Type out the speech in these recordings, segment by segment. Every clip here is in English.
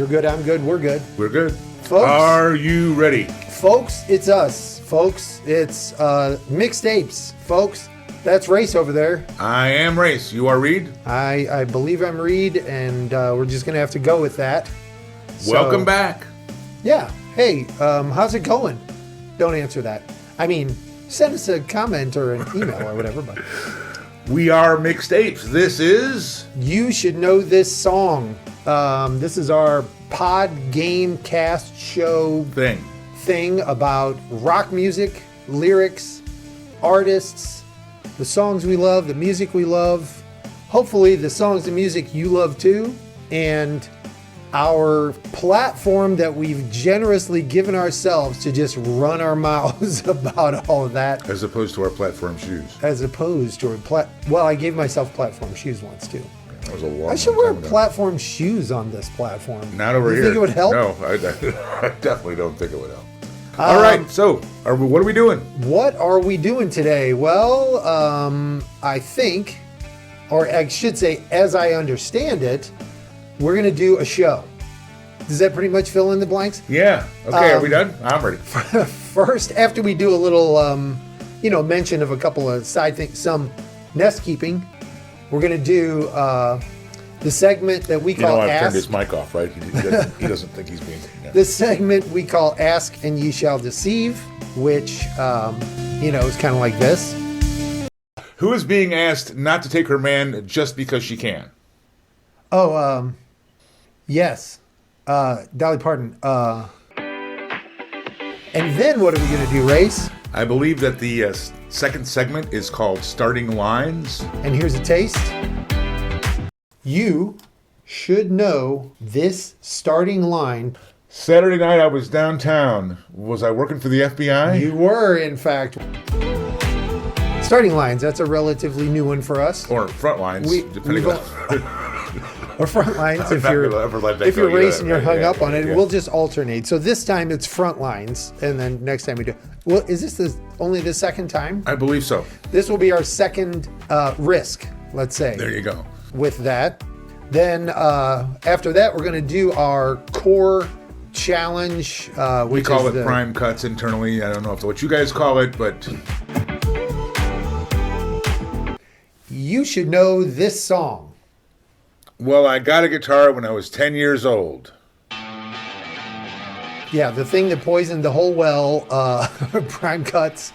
You're good, I'm good, we're good. We're good. Folks. Are you ready? Folks, it's us. Folks, it's MixedApez. Folks, that's Rayce over there. I am Rayce. You are Reed? I believe I'm Reed, and we're just going to have to go with that. Welcome back. Yeah. Hey, how's it going? Don't answer that. I mean, send us a comment or an email or whatever, but... We are MixedApez. This is... You should know this song. This is our pod game cast show thing about rock music, lyrics, artists, the songs we love, the music we love, hopefully the songs and music you love too, and our platform that we've generously given ourselves to just run our mouths about all of that. As opposed to our platform shoes. As opposed to well, I gave myself platform shoes once too. That was a long I should wear time ago. platform shoes on this platform. Not over you here. You think it would help? No, I definitely don't think it would help. All right, so what are we doing? What are we doing today? Well, I think, or I should say, as I understand it, we're going to do a show. Does that pretty much fill in the blanks? Yeah. Okay, are we done? I'm ready. First, after we do a little, mention of a couple of side things, some nest keeping, we're going to do the segment that we call I've Ask. turned his mic off, right? He doesn't think he's being... Yeah. The segment we call Ask and Ye Shall Deceive, which, is kind of like this. Who is being asked not to take her man just because she can? Oh, yes. Dolly Parton. And then what are we going to do, Rayce? I believe that the second segment is called Starting Lines. And here's a taste. You should know this starting line. Saturday night I was downtown. Was I working for the FBI? You were, in fact. Starting lines, that's a relatively new one for us. Or front lines, depending on... Or front lines, if you're racing, you're hung up on it. Yeah. We'll just alternate. So this time it's front lines, and then next time we do. Well, is this only the second time? I believe so. This will be our second risk, let's say. There you go. With that. Then after that, we're going to do our core challenge. We call it prime cuts internally. I don't know what you guys call it, but... You should know this song. Well, I got a guitar when I was 10 years old. Yeah, the thing that poisoned the whole well, prime cuts,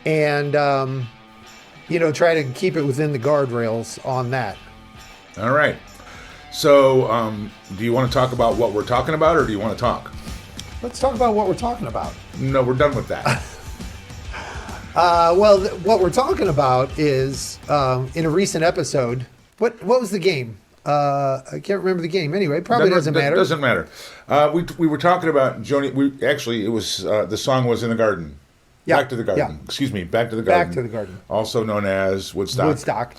and, try to keep it within the guardrails on that. All right. So, do you want to talk about what we're talking about, or do you want to talk? Let's talk about what we're talking about. No, we're done with that. What we're talking about is, in a recent episode, what was the game? I can't remember the game. Anyway, probably doesn't matter. Doesn't matter. We were talking about Joni. It was the song was In the Garden. Yeah. Back to the Garden. Yeah. Excuse me. Back to the Garden. Back to the Garden. Also known as Woodstock. Woodstock.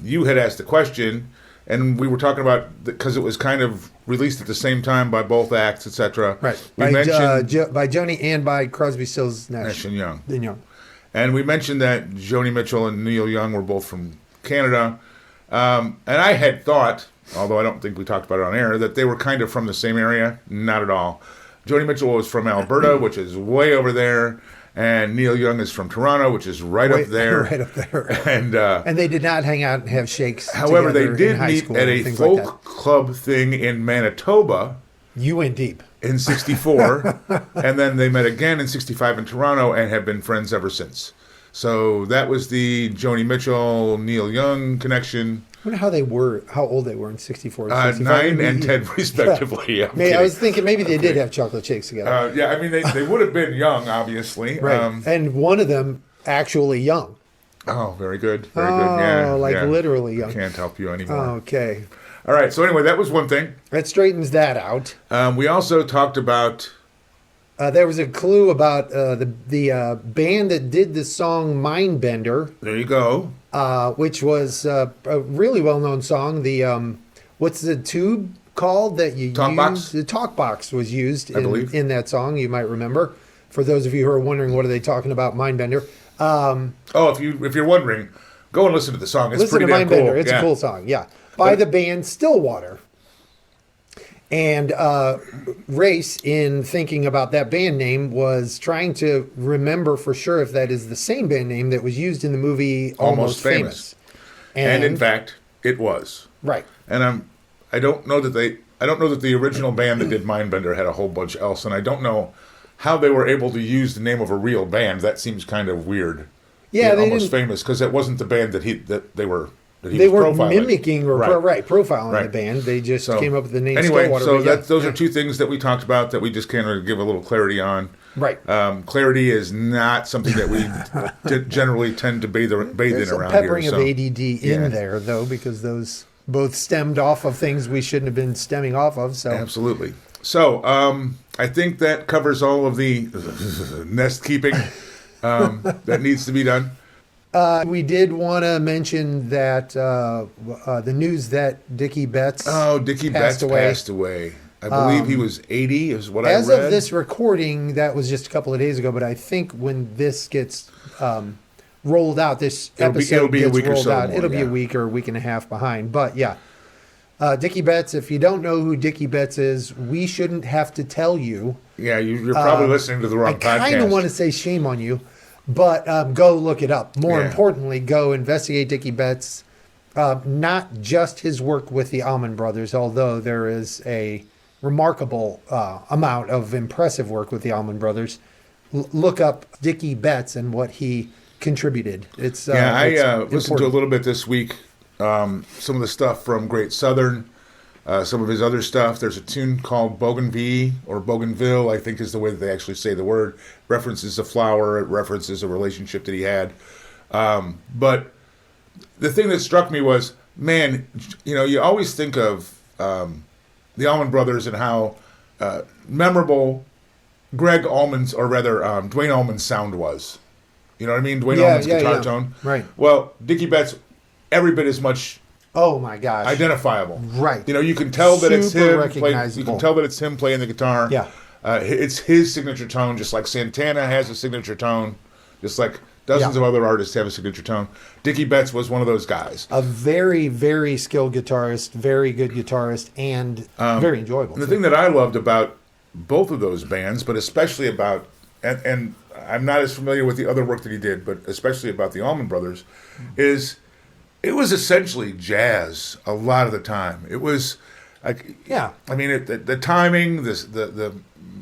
You had asked the question, and we were talking about because it was kind of released at the same time by both acts, etc. Right. We mentioned by Joni and by Crosby, Stills, Nash and Young. And we mentioned that Joni Mitchell and Neil Young were both from Canada. And I had thought, although I don't think we talked about it on air, that they were kind of from the same area. Not at all. Joni Mitchell was from Alberta, which is way over there, and Neil Young is from Toronto, which is right up there. Right up there. And they did not hang out and have shakes. However, they did meet school at a folk club thing in Manitoba. You went deep. In 64, and then they met again in 65 in Toronto and have been friends ever since. So that was the Joni Mitchell, Neil Young connection. I wonder how old they were in 64. 9 and 10 respectively. Yeah. I was thinking maybe they did have chocolate shakes together. I mean, they would have been young, obviously. Right. And one of them actually young. Oh, very good. Very good. Yeah. Literally young. I can't help you anymore. Okay. All right. So anyway, that was one thing. That straightens that out. We also talked about... there was a clue about the band that did the song Mindbender. There you go. Which was a really well-known song. The what's the tube called that you Talk use? box? The talk box was used in that song. You might remember. For those of you who are wondering, what are they talking about? Mindbender. If you're wondering, go and listen to the song. It's listen pretty to damn Mindbender. cool. It's a cool song. Yeah, by the band Stillwater. And Rayce, in thinking about that band name, was trying to remember for sure if that is the same band name that was used in the movie Almost Famous. And in fact, it was. Right. And I don't know that the original band that did Mindbender had a whole bunch else, and I don't know how they were able to use the name of a real band. That seems kind of weird. Yeah, they Almost Famous, because it wasn't the band that they were profiling. Mimicking or profiling right. the band. They just came up with the name. Anyway, Stillwater, those are two things that we talked about that we just kind of give a little clarity on. Right. Clarity is not something that we generally tend to bathe in around here. There's a peppering of ADD in there, though, because those both stemmed off of things we shouldn't have been stemming off of. So absolutely. So I think that covers all of the nest keeping that needs to be done. We did want to mention that the news that Dickie Betts passed away. I believe he was 80 is what I read. As of this recording, that was just a couple of days ago, but I think when this gets rolled out, it'll be a week or a week and a half behind. But yeah, Dickie Betts, if you don't know who Dickie Betts is, we shouldn't have to tell you. Yeah, you're probably listening to the wrong podcast. I kind of want to say shame on you. But go look it up. More importantly, go investigate Dickie Betts. Not just his work with the Allman Brothers, although there is a remarkable amount of impressive work with the Allman Brothers. Look up Dickie Betts and what he contributed. I listened to a little bit this week. Some of the stuff from Great Southern. Some of his other stuff. There's a tune called Bougainville, or Bougainville, I think is the way that they actually say the word. References a flower. It references a relationship that he had. But the thing that struck me was, man, you always think of the Allman Brothers and how memorable Dwayne Allman's sound was. You know what I mean? Dwayne Allman's guitar tone. Right. Well, Dickie Betts, every bit as much. Oh my gosh! Identifiable, right? You can tell that it's him. Recognizable. You can tell that it's him playing the guitar. Yeah, it's his signature tone, just like Santana has a signature tone, just like dozens of other artists have a signature tone. Dickie Betts was one of those guys. A very, very skilled guitarist, very good guitarist, and very enjoyable. And the thing that I loved about both of those bands, but especially about, and I'm not as familiar with the other work that he did, but especially about the Allman Brothers, is. It was essentially jazz a lot of the time. It was, like, I mean, the timing, the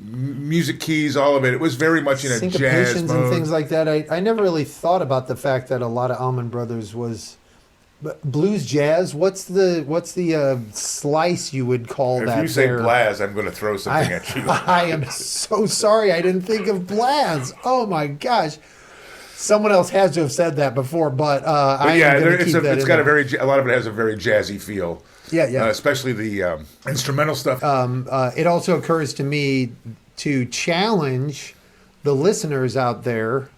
music keys, all of it. It was very much in a jazz mode. And things like that. I never really thought about the fact that a lot of Allman Brothers was blues jazz. What's the slice you would call that? If you say BLAZZ, I'm going to throw something at you. I am so sorry. I didn't think of BLAZZ. Oh my gosh. Someone else has to have said that before, but I am going to keep that it's got a lot of it has a very jazzy feel. Yeah. Especially the instrumental stuff. It also occurs to me to challenge the listeners out there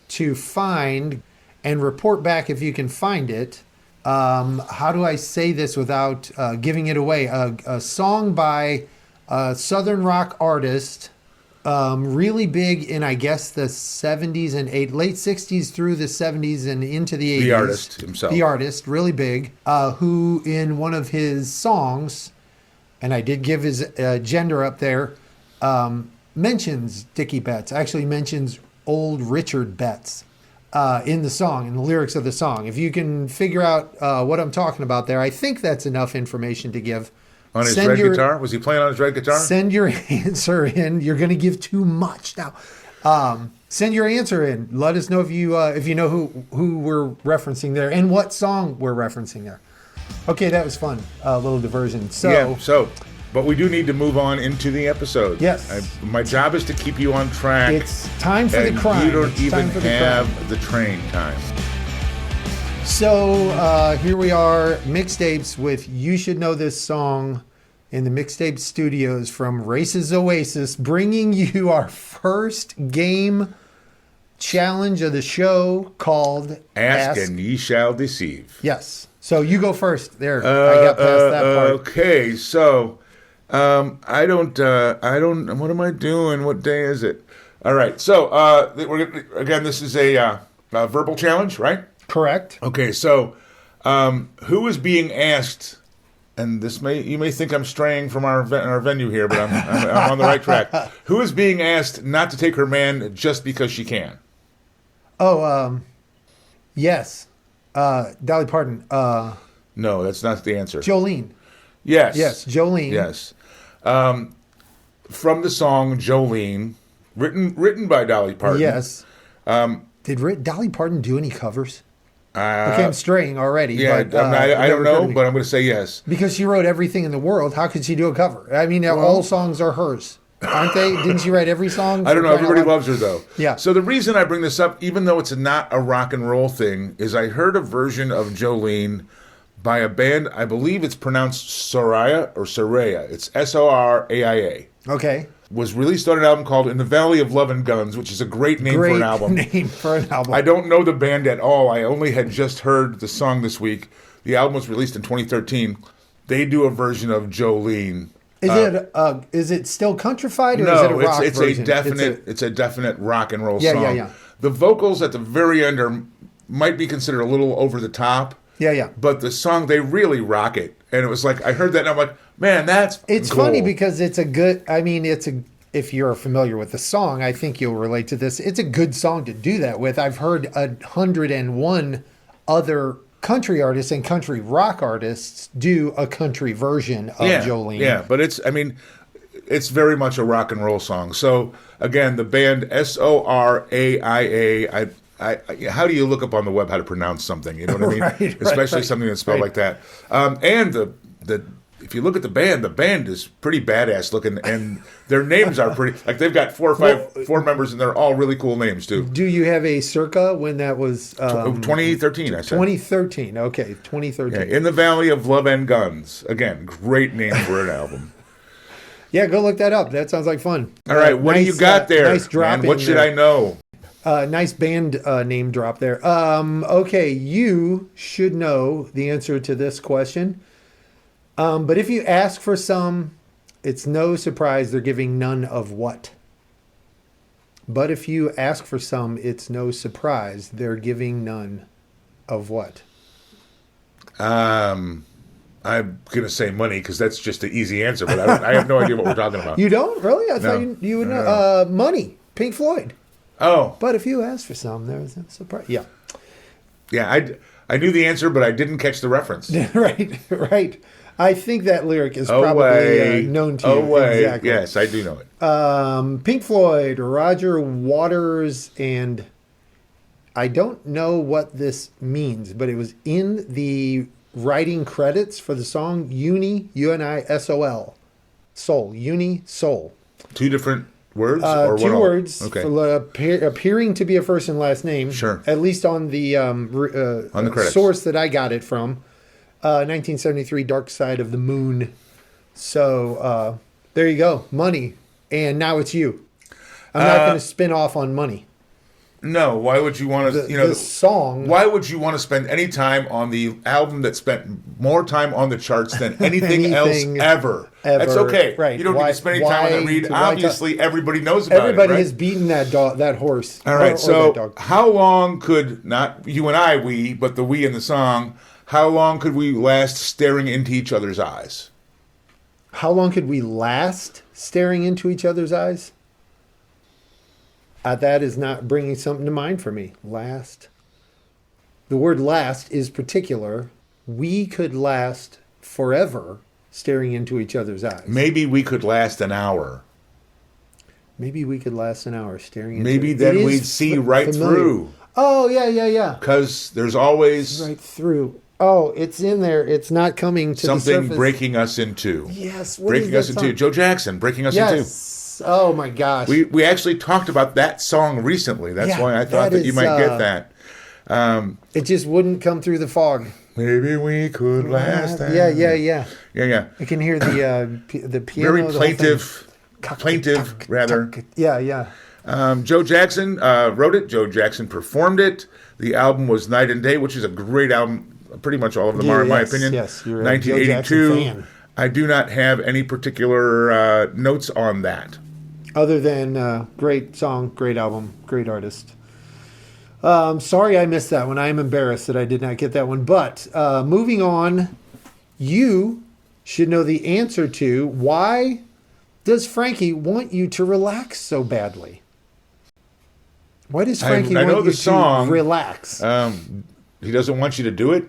to find and report back if you can find it. How do I say this without giving it away? A song by a Southern rock artist. Really big in, I guess, the 70s and late 60s through the 70s and into the 80s. The artist himself. The artist, really big, who in one of his songs, and I did give his gender up there, mentions Dickie Betts, actually mentions old Richard Betts in the song, in the lyrics of the song. If you can figure out what I'm talking about there, I think that's enough information to give. On his red guitar? Was he playing on his red guitar? Send your answer in. You're going to give too much now. Send your answer in. Let us know if you know who we're referencing there and what song we're referencing there. Okay, that was fun. A little diversion. But we do need to move on into the episode. Yes. My job is to keep you on track. It's time for the crime. You don't even have the train time. So here we are, Mixedapes with You Should Know This Song in the Mixtape Studios from Rayce's Oasiz, bringing you our first game challenge of the show called Ask and Ye Shall Deceive. Yes. So you go first. There, I got past that part. Okay, so I don't. What am I doing? What day is it? All right. So again, this is a verbal challenge, right? Correct. Okay, so who is being asked and you may think I'm straying from our venue here, but I'm on the right track. Who is being asked not to take her man just because she can? Oh, yes. Dolly Parton. No, that's not the answer. Jolene. Yes. Yes, Jolene. Yes. From the song Jolene, written by Dolly Parton. Yes. Did Dolly Parton do any covers? Okay, I'm straying already. Yeah, but, I don't know, but I'm going to say yes. Because she wrote everything in the world, how could she do a cover? I mean, all songs are hers, aren't they? Didn't she write every song? I don't know. Everybody loves her, though. Yeah. So the reason I bring this up, even though it's not a rock and roll thing, is I heard a version of Jolene by a band, I believe it's pronounced Soraya or Soraya. It's Soraia. Okay. Was released on an album called In the Valley of Love and Guns, which is a great name for an album. I don't know the band at all. I only had just heard the song this week. The album was released in 2013. They do a version of Jolene. Is it still countrified or is it a rock version? It's a definite rock and roll song. Yeah. The vocals at the very end might be considered a little over the top. Yeah. But the song, they really rock it. And it was like, I heard that and I'm like, man, it's cool. Funny because it's a good, if you're familiar with the song, I think you'll relate to this. It's a good song to do that with. I've heard 101 other country artists and country rock artists do a country version of Jolene. Yeah, but it's very much a rock and roll song. So again, the band Soraia, how do you look up on the web how to pronounce something? You know what I mean? Right, Especially something that's spelled like that. And if you look at the band is pretty badass looking, and their names are pretty. Like they've got four members, and they're all really cool names too. Do you have a circa when that was? 2013. I said 2013. Okay, 2013. Yeah, In the Valley of Love and Guns. Again, great name for an album. Yeah, go look that up. That sounds like fun. All right, what do you got there? Nice drop. Man, what should I know? Nice band name drop there. Okay, you should know the answer to this question. But if you ask for some, it's no surprise they're giving none of what. But if you ask for some, it's no surprise they're giving none of what. I'm going to say money because that's just the easy answer, but I have no idea what we're talking about. You don't? Really? I thought you would know. Money. Pink Floyd. Oh. But if you asked for some, there was a surprise. Yeah. Yeah, I knew the answer, but I didn't catch the reference. Right. I think that lyric is probably known to you. Exactly. Yes, I do know it. Pink Floyd, Roger Waters, and I don't know what this means, but it was in the writing credits for the song Unisol. Soul. Unisol. Two different words? Or two words. Okay. Appearing to be a first and last name. Sure. At least on the credits. Source that I got it from. 1973, Dark Side of the Moon. So there you go. Money. And now it's you. I'm not going to spin off on money. No, why would you want to? The song. Why would you want to spend any time on the album that spent more time on the charts than anything else ever? That's okay. Right. You don't need to spend any time on the read. Obviously, everybody knows about everybody it. Right? has beaten that horse. All right. So, how long could not you and I, but the we in the song? How long could we last staring into each other's eyes? How long could we last staring into each other's eyes? That is not bringing something to mind for me. Last. The word last is particular. We could last forever staring into each other's eyes. Maybe we could last an hour. Maybe we could last an hour staring into Maybe then we'd see right through. Oh, yeah. Because there's always... Right through. Oh, it's in there. It's not coming to something the surface. breaking us in two. Yes. Breaking us in two. Joe Jackson, breaking us in two. Yes. Oh, my gosh. We actually talked about that song recently. That's why I thought that you might get that. It just wouldn't come through the fog. Maybe we could last. Yeah. I can hear the piano. Very plaintive, rather. Yeah. Joe Jackson wrote it. Joe Jackson performed it. The album was Night and Day, which is a great album. Pretty much all of them are, in my opinion. Yes, you're 1982. a Joe Jackson fan. I do not have any particular notes on that. Other than great song, great album, great artist. Sorry I missed that one. I am embarrassed that I did not get that one. But moving on, you should know the answer to why does Frankie want you to relax so badly? Why does Frankie I know want the you song, to relax? He doesn't want you to do it.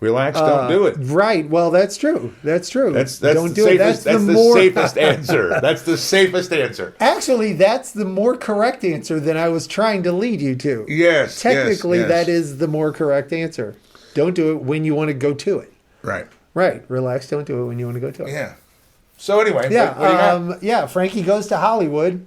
Relax, don't do it. Right. Well, that's true. That's true. That's don't the do it. safest, that's the safest answer. That's the safest answer. Actually, that's the more correct answer than I was trying to lead you to. Yes. Technically, yes. that is the more correct answer. Don't do it when you want to go to it. Right. Right. Relax. Don't do it when you want to go to it. Yeah. So anyway, Yeah. what do you got? Yeah. Frankie Goes to Hollywood.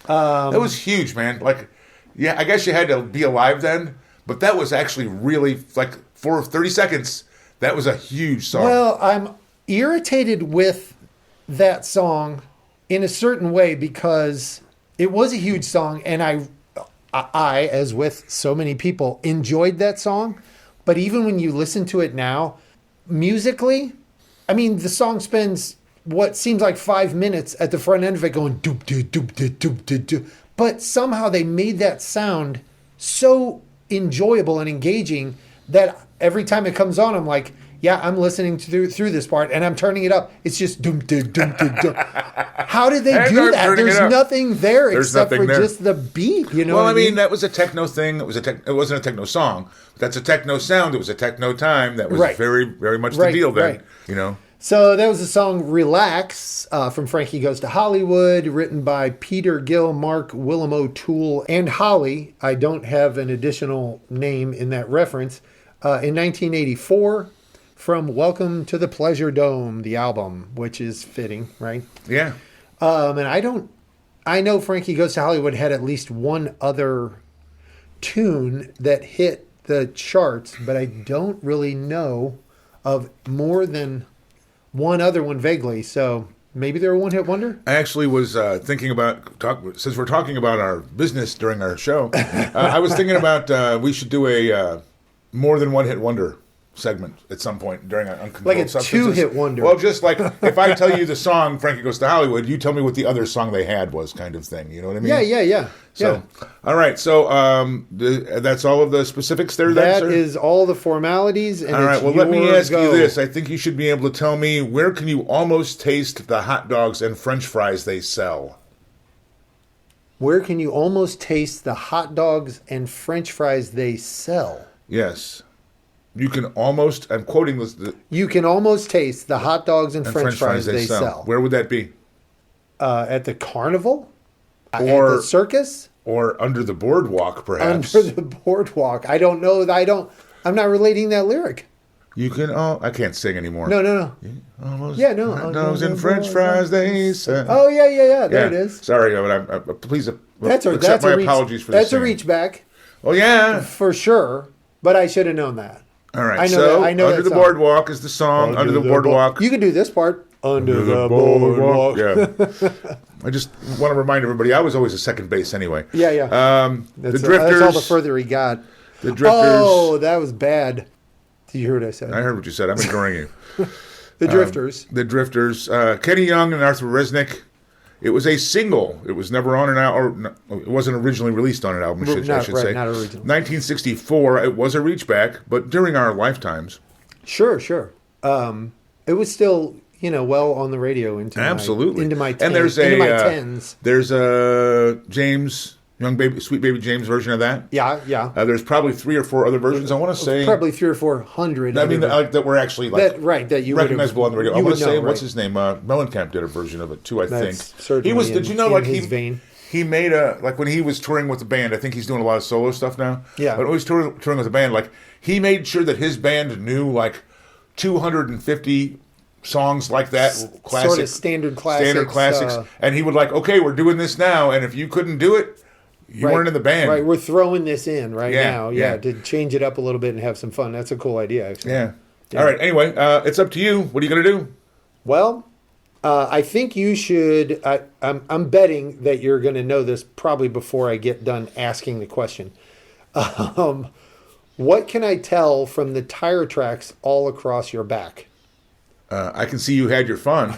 That was huge, man. Like, yeah, I guess you had to be alive then, but that was actually really, like, for 30 seconds, that was a huge song. Well, I'm irritated with that song in a certain way because it was a huge song, and I, as with so many people, enjoyed that song. But even when you listen to it now, musically, I mean, the song spends what seems like 5 minutes at the front end of it going doop doop doop doop doop doop doop. But somehow they made that sound so enjoyable and engaging that every time it comes on, I'm like, yeah, I'm listening through this part, and I'm turning it up. It's just doom doom doom doom doom. How did they do that? There's nothing there except for just the beat. You know? Well, I mean, that was a techno thing. It wasn't a techno song. That's a techno sound. It was a techno time. That was very, very much the deal then. Right. You know. So that was the song "Relax" from Frankie Goes to Hollywood, written by Peter Gill, Mark Willem O'Toole, and Holly. I don't have an additional name in that reference. In 1984, from Welcome to the Pleasure Dome, the album, which is fitting, right? Yeah. And I know Frankie Goes to Hollywood had at least one other tune that hit the charts, but I don't really know of more than one other one vaguely. So maybe they're a one-hit wonder? I actually was thinking about, since we're talking about our business during our show, I was thinking about we should do a more than one-hit wonder segment at some point during Uncontrolled Substances. Like a two-hit wonder. Well, just like if I tell you the song Frankie Goes to Hollywood, you tell me what the other song they had was, kind of thing. You know what I mean? Yeah. So, all right. So that's all of the specifics there, then, sir? That is all the formalities. And all right. Well, let me ask you this. I think you should be able to tell me, where can you almost taste the hot dogs and French fries they sell? Where can you almost taste the hot dogs and French fries they sell? Yes. You can almost, I'm quoting this. You can almost taste the hot dogs and French fries they sell. Where would that be? At the carnival? Or at the circus? Or under the boardwalk, perhaps. Under the boardwalk. I don't know. I'm not relating that lyric. You can, I can't sing anymore. No. Almost yeah, no. Hot dogs and French fries they sell. Oh, yeah. There it is. Sorry, but please accept my apologies for this. That's a reach back. Oh, yeah. For sure. But I should have known that. All right, I know Under the Boardwalk is the song. Under the Boardwalk. You can do this part. Under the boardwalk. Yeah. I just want to remind everybody, I was always a second base anyway. Yeah. The Drifters. That's all the further he got. The Drifters. Oh, that was bad. Did you hear what I said? I heard what you said. I'm ignoring you. The Drifters. The Drifters. Kenny Young and Arthur Resnick. It was a single. It was never on an album. It wasn't originally released on an album, I should say. Not original. 1964. It was a reach back, but during our lifetimes. Sure. It was still, well on the radio into my tens. There's a James, Sweet Baby James version of that. Yeah. There's probably 3 or 4 other versions. I want to say probably 300 or 400. I mean, that were actually that you recognizable on the radio. I want to say, right? What's his name? Mellencamp did a version of it too. I think he was. Did you know? Like vein. He made when he was touring with the band. I think he's doing a lot of solo stuff now. Yeah. But when he was touring with the band, he made sure that his band knew 250 songs like that, classic, sort of standard classics. And he would okay, we're doing this now, and if you couldn't do it, you weren't in the band. Right, we're throwing this in now. Yeah, to change it up a little bit and have some fun. That's a cool idea, actually. Yeah. All right, anyway, it's up to you. What are you going to do? Well, I think you should... I'm betting that you're going to know this probably before I get done asking the question. What can I tell from the tire tracks all across your back? I can see you had your fun.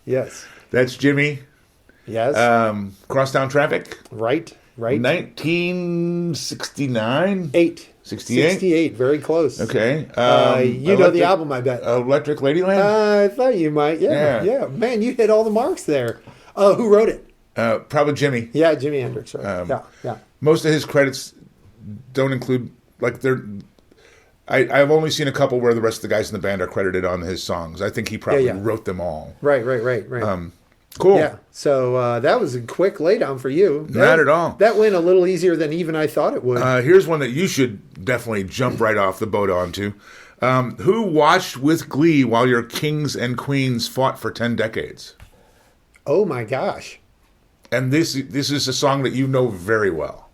Yes. That's Jimmy. Yes. Crosstown Traffic. Right. 1969. 8. 68? 68, very close. Okay. You know the album, I bet. Electric Ladyland? I thought you might. Yeah. Man, you hit all the marks there. Who wrote it? Probably Jimmy. Yeah, Jimi Hendrix. Right. Yeah. Most of his credits don't include, like, I've only seen a couple where the rest of the guys in the band are credited on his songs. I think he probably wrote them all. Right. Cool. Yeah. So that was a quick laydown for you. Not at all. That went a little easier than even I thought it would. Here's one that you should definitely jump right off the boat onto. Who watched with glee while your kings and queens fought for 10 decades? Oh my gosh. And this is a song that you know very well.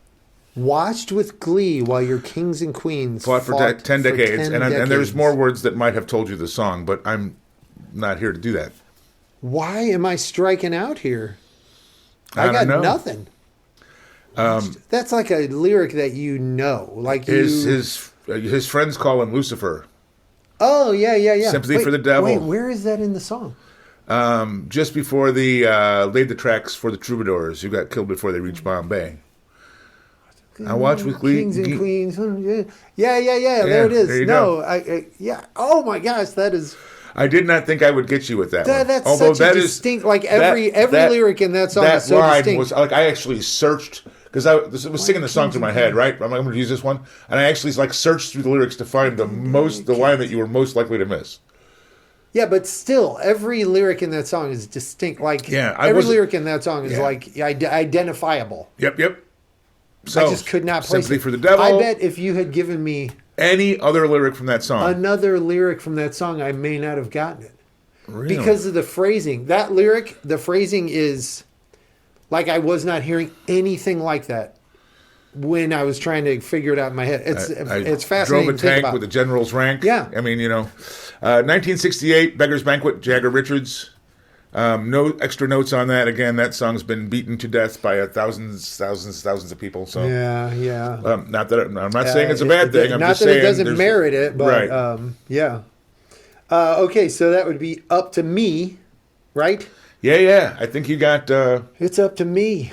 Watched with glee while your kings and queens fought for 10 decades. And there's more words that might have told you the song, but I'm not here to do that. Why am I striking out here? I got know. nothing. That's like a lyric that you know. Like his friends call him Lucifer. Oh, yeah. Sympathy for the Devil. Wait, where is that in the song? Just before they laid the tracks for the troubadours who got killed before they reached Bombay. I watch with glee. Kings and queens. Yeah. There it is. There you go. Yeah. Oh my gosh, that is. I did not think I would get you with that one. That's such a distinct, like every lyric in that song is so line distinct. was like, I actually searched, because I was singing the song through my head, right? I'm like, I'm going to use this one. And I actually like searched through the lyrics to find the line that you were most likely to miss. Yeah, but still, every lyric in that song is distinct. Like every lyric in that song is like identifiable. Yep. So, I just could not place Sympathy it. for the Devil. I bet if you had given me any other lyric from that song, another lyric from that song, I may not have gotten it. Really? Because of the phrasing. That lyric, the phrasing is like I was not hearing anything like that when I was trying to figure it out in my head. It's fascinating. Drove a tank with a general's rank. Yeah. I mean, 1968, Beggar's Banquet, Jagger Richards. No extra notes on that. Again, that song's been beaten to death by thousands of people. So yeah. Not that I'm not saying it's a bad thing. I'm not just that saying it doesn't merit it, but right. Yeah. Okay, so that would be Up to Me, right? Yeah. I think you got. It's Up to Me.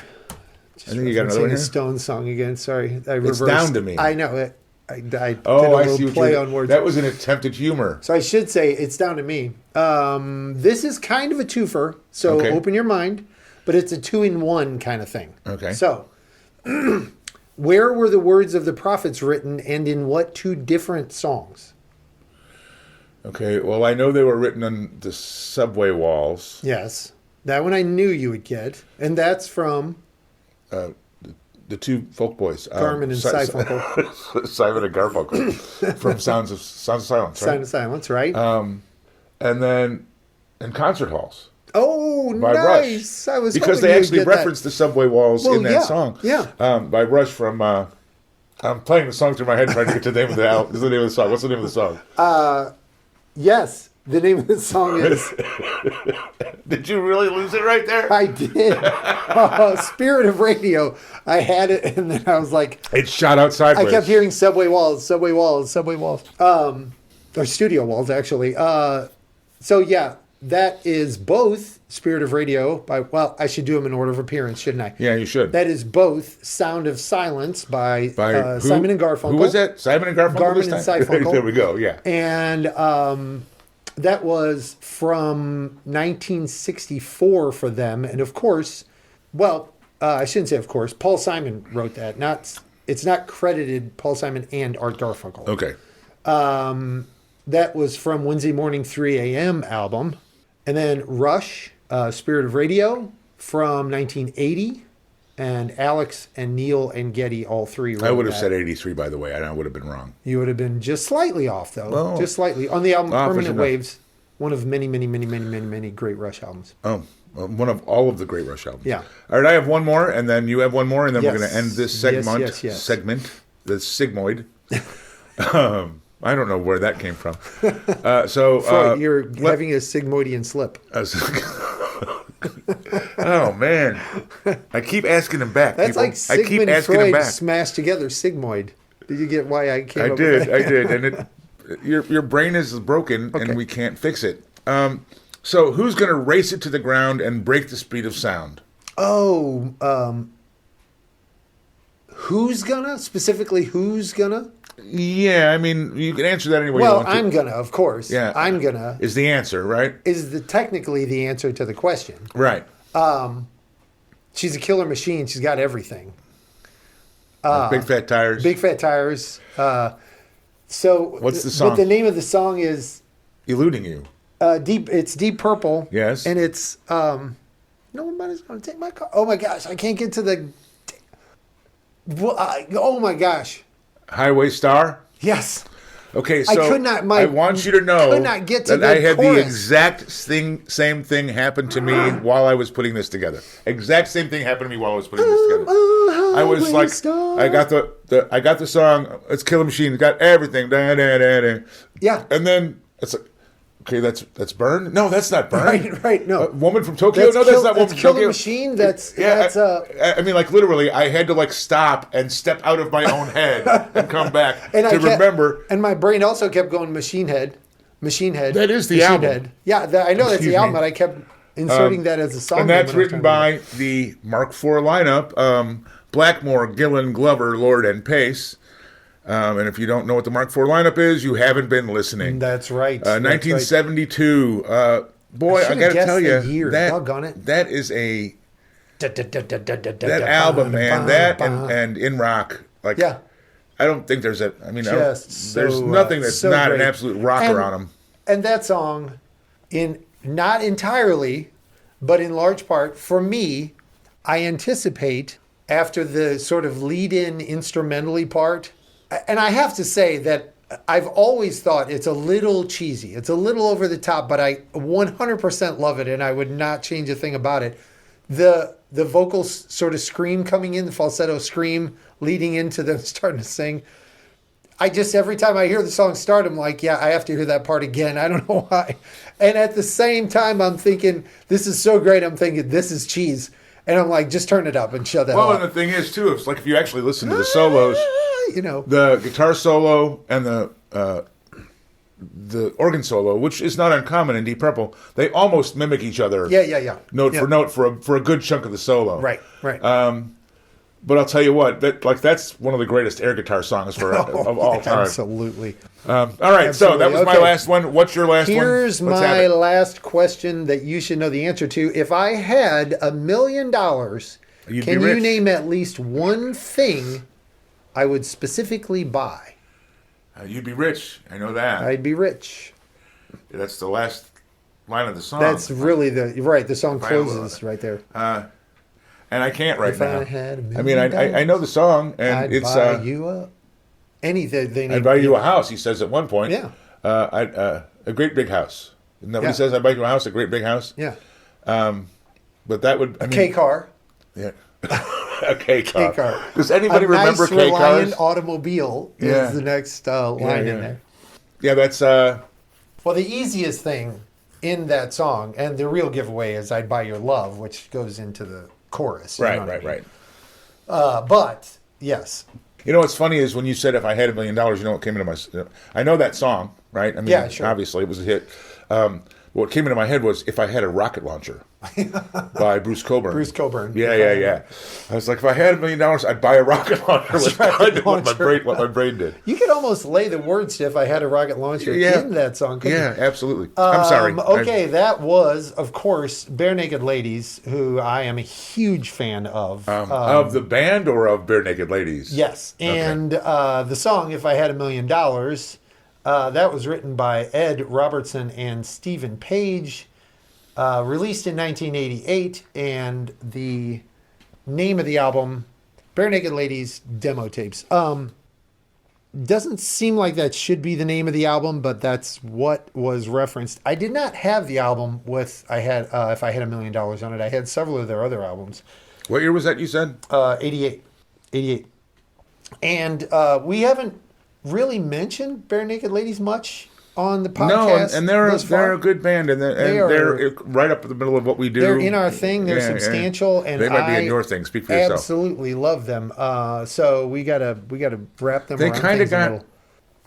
I think you got another one here. Stone song again. Sorry, I reversed. It's Down to Me. I know it. I did a I little see what play on words. That was an attempt at humor. So I should say It's Down to Me. This is kind of a twofer, so open your mind, but it's a 2-in-1 kind of thing. Okay. So, where were the words of the prophets written, and in what two different songs? Okay, well, I know they were written on the subway walls. Yes. That one I knew you would get, and that's from... the two folk boys, Carmen and Seifunkel. Simon and Garfunkel, from Sounds of Silence, right? Sound of Silence, right? And then in concert halls. Oh, by nice! Rush. I was because they actually referenced the subway walls in that song. Yeah. By Rush from. I'm playing the song through my head trying to get to the name of the album. What's the name of the song? What's the name of the song? Yes. The name of the song is... Did you really lose it right there? I did. Spirit of Radio. I had it, and then I was like... It shot out sideways. I kept hearing subway walls. Or studio walls, actually. So, yeah, that is both Spirit of Radio by... Well, I should do them in order of appearance, shouldn't I? Yeah, you should. That is both Sound of Silence by Simon and Garfunkel. Who was that? Simon and Garfunkel? Garmin and Seifunkel. There we go, yeah. And... that was from 1964 for them. And of course, I shouldn't say of course, Paul Simon wrote that. It's not credited Paul Simon and Art Garfunkel. Okay. That was from Wednesday Morning 3 a.m. album. And then Rush, Spirit of Radio from 1980. And Alex and Neil and Geddy, all three wrote that. I would have said 83, by the way, and I would have been wrong. You would have been just slightly off, though. Oh. Just slightly. On the album Permanent Waves, one of many, many, many, many, many, many great Rush albums. Oh, one of all of the great Rush albums. Yeah. All right, I have one more, and then you have one more, and then we're going to end this segment, Yes. the sigmoid. I don't know where that came from. You're having a sigmoidian slip. Oh man, I keep asking him back. That's people. like Sigmund Freud smashed together sigmoid. Did you get why I came? I did, and your brain is broken, and we can't fix it. So who's going to race it to the ground and break the speed of sound? Oh, who's gonna? Specifically, who's gonna? Yeah, I mean, you can answer that any way you Well, want to. I'm gonna, of course. Yeah. I'm gonna. Is the answer, right? Technically the answer to the question. Right. She's a killer machine. She's got everything. Big fat tires. Big fat tires. So what's the song? But the name of the song is Eluding You. Deep. It's Deep Purple. Yes. And it's nobody's gonna take my car. Oh my gosh! I can't get to the. Oh my gosh! Highway Star. Yes. Okay, so I could not. I want you to know could not get to that the I had chorus. the exact same thing happen to me while I was putting this together. Exact same thing happened to me while I was putting this together. I was like, Star. I got the song. It's Killer Machine. It's got everything. Da, da, da, da. Yeah. And then it's like, okay, that's Burn. No, that's not Burn. Right. No. Woman from Tokyo. That's not Woman from Killer Tokyo. Machine. That's I mean, like literally, I had to like stop and step out of my own head and come back remember. And my brain also kept going Machine Head. That is the Machine album. Head. Yeah, I know that's the album, but I kept inserting that as a song. And that's written by the Mark IV lineup: Blackmore, Gillan, Glover, Lord, and Pace. And if you don't know what the Mark IV lineup is, you haven't been listening. That's right. 1972. Boy, I got to tell you, doggone it. that is that album, man. That and In Rock, like, yeah. I don't think there's a. I mean, Just there's nothing that's so not great. an absolute rocker on them. And that song, not entirely, but in large part, for me, I anticipate after the sort of lead-in instrumentally part, and I have to say that I've always thought it's a little cheesy. It's a little over the top, but I 100% love it, and I would not change a thing about it. The vocals sort of scream coming in, the falsetto scream leading into them starting to sing. I just, every time I hear the song start, I'm like, yeah, I have to hear that part again. I don't know why. And at the same time, I'm thinking, this is so great. I'm thinking, this is cheese. And I'm like, just turn it up and shut that Well, up. and the thing is, too, it's like if you actually listen to the solos, the guitar solo and the organ solo, which is not uncommon in Deep Purple, they almost mimic each other. Yeah. Note for note for a good chunk of the solo. Right. But I'll tell you what, that's one of the greatest air guitar songs of all time. Absolutely. All right, absolutely. So that was my last one. What's your last one? Here's my last question that you should know the answer to. If I had $1 million, can you name at least one thing I would specifically buy? You'd be rich. I know that. I'd be rich. That's the last line of the song. That's really the song closes right there. And I can't right now. I had $1 million, I know the song, and I'd buy you anything. I'd buy you a house. He says at one point. Yeah. A great big house. Isn't that what he says? I'd buy you a house, a great big house. Yeah. But that would a K car. Yeah. A K car. K car. Does anybody remember nice K cars? Reliant automobile is the next line in there. Yeah, that's. Well, the easiest thing in that song, and the real giveaway is "I'd Buy Your Love," which goes into the chorus. Right. But yes. You know what's funny is when you said if I had $1 million, you know what came into my. I know that song, right? I mean, sure. Obviously it was a hit. What came into my head was if I had a rocket launcher by Bruce Cockburn. Bruce Cockburn. Yeah. I was like, if I had $1 million, I'd buy a rocket launcher. That's kind of what my brain did. You could almost lay the words to if I had a rocket launcher in that song. Yeah, absolutely. I'm sorry. Okay, that was, of course, Barenaked Ladies, who I am a huge fan of. Of the band or of Barenaked Ladies? Yes. And the song, If I Had $1 Million, that was written by Ed Robertson and Stephen Page, released in 1988, and the name of the album, Barenaked Ladies Demo Tapes. Doesn't seem like that should be the name of the album, but that's what was referenced. I did not have the album with If I Had $1 Million on it. I had several of their other albums. What year was that you said? 88. And we haven't really mentioned Barenaked Ladies much on the podcast. No, and they're a good band, and they're right up in the middle of what we do. They're in our thing. They're substantial, and they might be in your thing. Speak for yourself. Absolutely love them. So we gotta wrap them. They kind of got.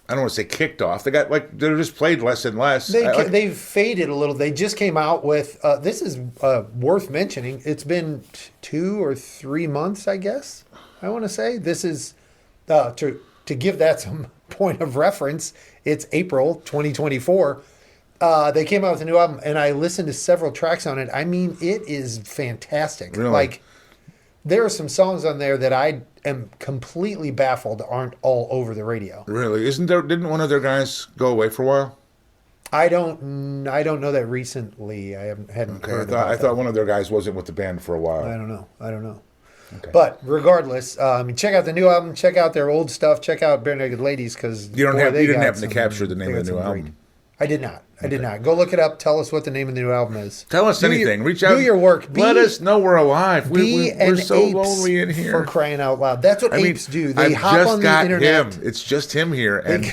I don't want to say kicked off. They got they're just played less and less. They've faded a little. They just came out with. This is worth mentioning. It's been 2 or 3 months, I guess. I want to say this is to give that some point of reference, it's April 2024. They came out with a new album, and I listened to several tracks on it. I mean, it is fantastic. Really? Like, there are some songs on there that I am completely baffled aren't all over the radio. Really? Didn't one of their guys go away for a while? I don't know that recently. hadn't heard about I thought one of their guys wasn't with the band for a while. I don't know. Okay. But regardless, check out the new album. Check out their old stuff. Check out Barenaked Ladies because you didn't happen to capture the name of the new album. I did not. Go look it up. Tell us what the name of the new album is. Tell us anything. Reach out. Do your work. Let us know we're alive. We're so lonely in here. For crying out loud. That's what apes do. They hop on the internet. It's just him here. And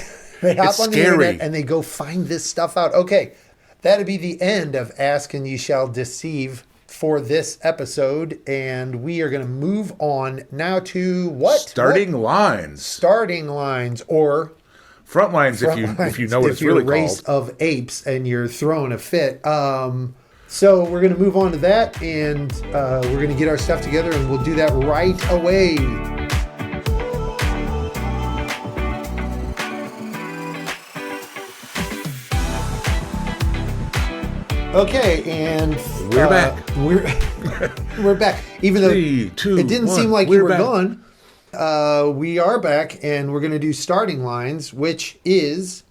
they hop on the internet and they go find this stuff out. Okay. That'd be the end of Ask and Ye Shall Deceive for this episode. And we are going to move on now to what? Starting lines. Starting lines or... Front lines, if you know what it's really called. Rayce of apes and you're throwing a fit. So we're going to move on to that, and we're going to get our stuff together, and we'll do that right away. Okay, and we're back. We're back. Even though 3, 2, it didn't 1, seem like you were back. gone. We are back, and we're going to do starting lines, which is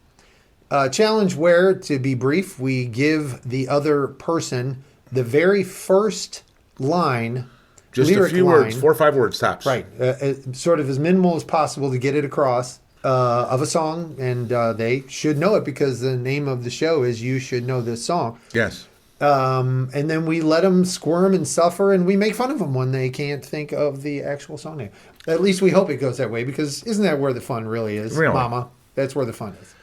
a challenge where, to be brief, we give the other person the very first line, just a few words, 4 or 5 words tops. Right, sort of as minimal as possible to get it across of a song, and they should know it because the name of the show is You Should Know This Song. Yes. And then we let them squirm and suffer, and we make fun of them when they can't think of the actual song name. At least we hope it goes that way, because isn't that where the fun really is, really? Mama? That's where the fun is.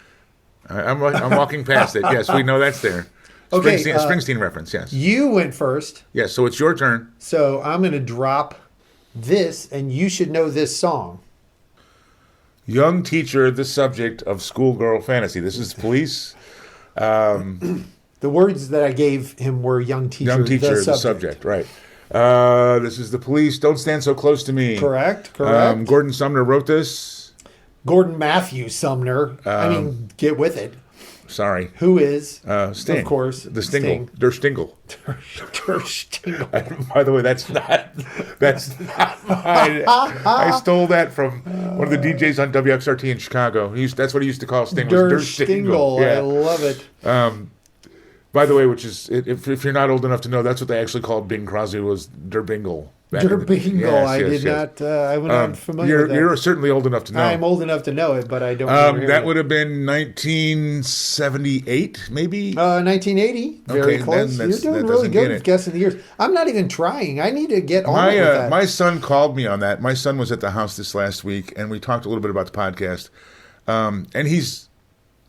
I'm walking past it. Yes, we know that's there. Okay, Springsteen reference, yes. You went first. Yes, so it's your turn. So I'm going to drop this, and you should know this song. Young teacher, the subject of schoolgirl fantasy. This is police. The words that I gave him were young teacher, the subject, right. This is the police. Don't stand so close to me. Correct. Gordon Sumner wrote this. Gordon Matthew Sumner. Get with it. Sorry. Who is? Sting. Of course. The Stingle. Der Stingle. Der Stingle. By the way, that's not mine. I stole that from one of the DJs on WXRT in Chicago. That's what he used to call Sting. Der Stingle. Yeah. I love it. By the way, which is, if you're not old enough to know, that's what they actually called Bing Crosby, was Der Bingle. Der Bingle. I'm not familiar with that. You're certainly old enough to know. I'm old enough to know it, but I don't remember that would have been 1978, maybe? 1980. Very close. You're doing really good with guessing the years. I'm not even trying. I need to get on with that. My son called me on that. My son was at the house this last week, and we talked a little bit about the podcast. And he's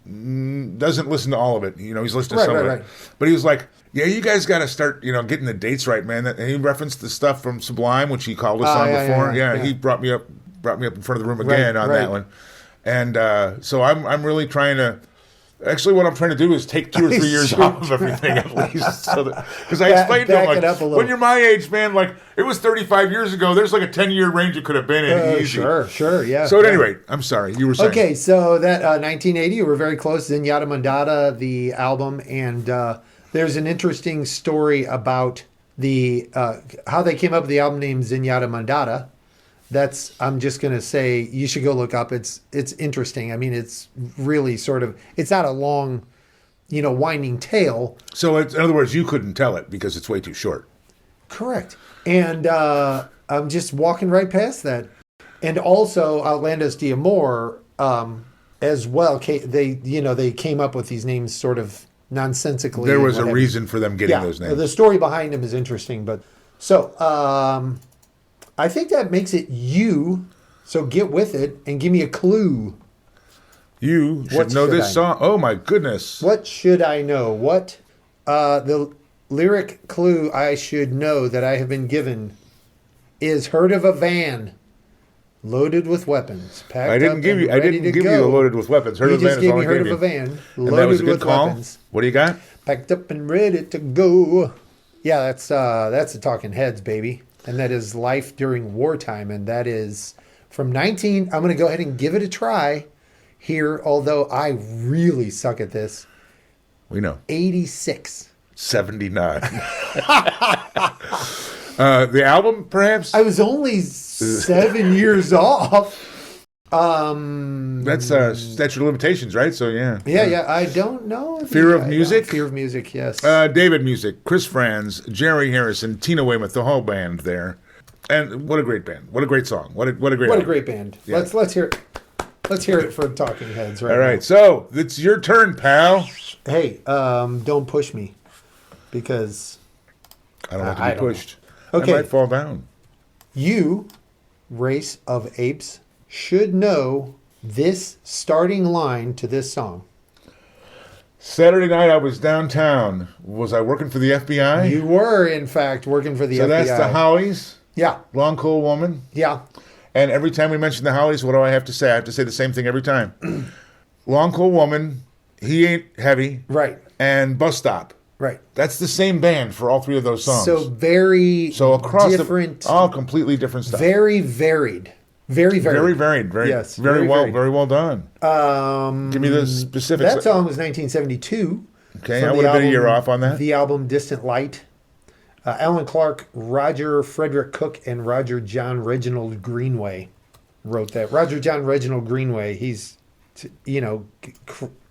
doesn't listen to all of it. He's listening to some of it. But he was like, yeah, you guys got to start, getting the dates right, man. And he referenced the stuff from Sublime, which he called us on before. Yeah, he brought me up in front of the room again on that one. And so I'm really trying to. Actually, what I'm trying to do is take 2 or 3 years off of everything at least, because I explained to him, like, when you're my age, man, like, it was 35 years ago. There's like a 10-year range it could have been in easy. Sure, yeah. So at any rate, I'm sorry, you were saying. Okay, so that 1980, you were very close. Zenyatta Mondatta, the album, and there's an interesting story about the how they came up with the album name Zenyatta Mondatta. I'm just going to say, you should go look up. It's interesting. I mean, it's really sort of, it's not a long, winding tale. So in other words, you couldn't tell it because it's way too short. Correct. And I'm just walking right past that. And also Outlandos D'Amore as well. They came up with these names sort of nonsensically. There was a reason for them getting those names. The story behind them is interesting. But so, I think that makes it you. So get with it and give me a clue. You should know this song. Oh my goodness. What should I know? What the lyric clue I should know that I have been given is heard of a van loaded with weapons. I didn't give you the loaded with weapons. Heard of a van is all I gave you. Heard of a van loaded with weapons. What do you got? Packed up and ready to go. Yeah, that's the Talking Heads, baby. And that is Life During Wartime. And that is from I'm going to go ahead and give it a try. here, although I really suck at this. We know. 86. 79. The album, perhaps? I was only 7 years off. That's statute of limitations, right? So, yeah. Yeah. I don't know. Fear of Music? Fear of Music, yes. David Music, Chris Franz, Jerry Harrison, Tina Weymouth, the whole band there. And what a great band. What a great song. What a great What album. a great band. Yeah. Let's hear it. Let's hear it for Talking Heads right All right, now. so it's your turn, pal. Hey, don't push me because I don't want I to be don't pushed. Okay. I might fall down. you, Rayce of Apes, should know this starting line to this song. Saturday night, I was downtown. Was I working for the FBI? You were, in fact, working for the so FBI. that's the Hollies, Yeah, Long Cool Woman. yeah. And every time we mention the Hollies, what do I have to say? I have to say the same thing every time. Long Cool Woman, He Ain't Heavy, Right, and Bus Stop. right. That's the same band for all three of those songs. So very across different, all completely different stuff. very varied. Very varied. Very varied. Very, Yes, very, very well, varied. very well done. Give me the specifics. That song was 1972. Okay, from I the would have been a year album- off on that. The album Distant Light. Alan Clark, Roger Frederick Cook, and Roger John Reginald Greenway wrote that. Roger John Reginald Greenway, he's,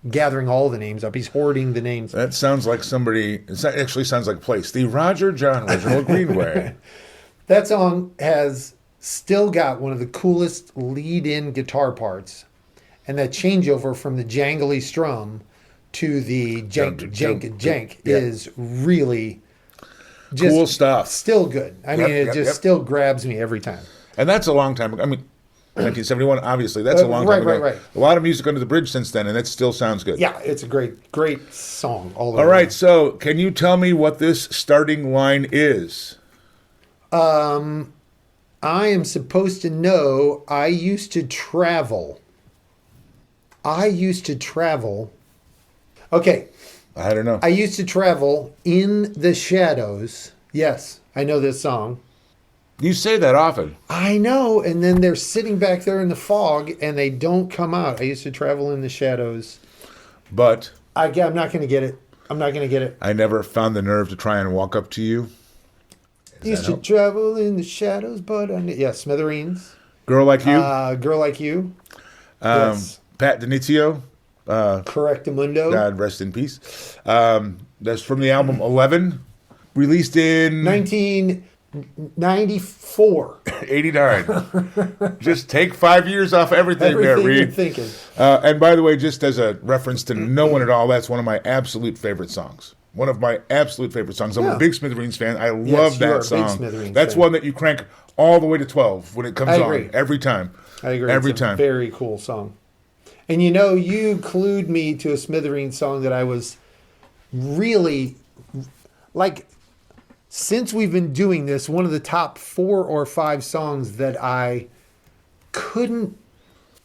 gathering all the names up. He's hoarding the names. That sounds like somebody. It actually sounds like a place. The Roger John Reginald Greenway. That song has still got one of the coolest lead-in guitar parts. And that changeover from the jangly strum to the jank Yeah. is really just Cool stuff. still good. I mean, it yep, just yep. still grabs me every time. And that's a long time ago. I mean, 1971, obviously. That's a long time ago. Right. A lot of music under the bridge since then, and it still sounds good. Yeah, it's a great song. All right, so can you tell me what this starting line is? I am supposed to know I used to travel. Okay. I don't know. I used to travel in the shadows. Yes, I know this song. You say that often. I know, and then they're sitting back there in the fog, and they don't come out. I used to travel in the shadows. But I'm not going to get it. I never found the nerve to try and walk up to you. Used to travel in the shadows, but Smithereens. Girl Like You. Girl Like You. Yes. Pat Denizio. Correctamundo. God rest in peace. That's from the album 11, released in 1994. 89. Just take 5 years off everything there, Everything you're Reed. thinking. And by the way, just as a reference to no one at all, that's one of my absolute favorite songs. One of my absolute favorite songs. I'm Yeah. a big Smithereens fan. I love you are a that big song. Smithereens That's fan. one that you crank all the way to 12 when it comes I on. agree. Every time. I agree. Every It's a time. very cool song. And you clued me to a Smithereens song that I was really like. Since we've been doing this, one of the top 4 or 5 songs that I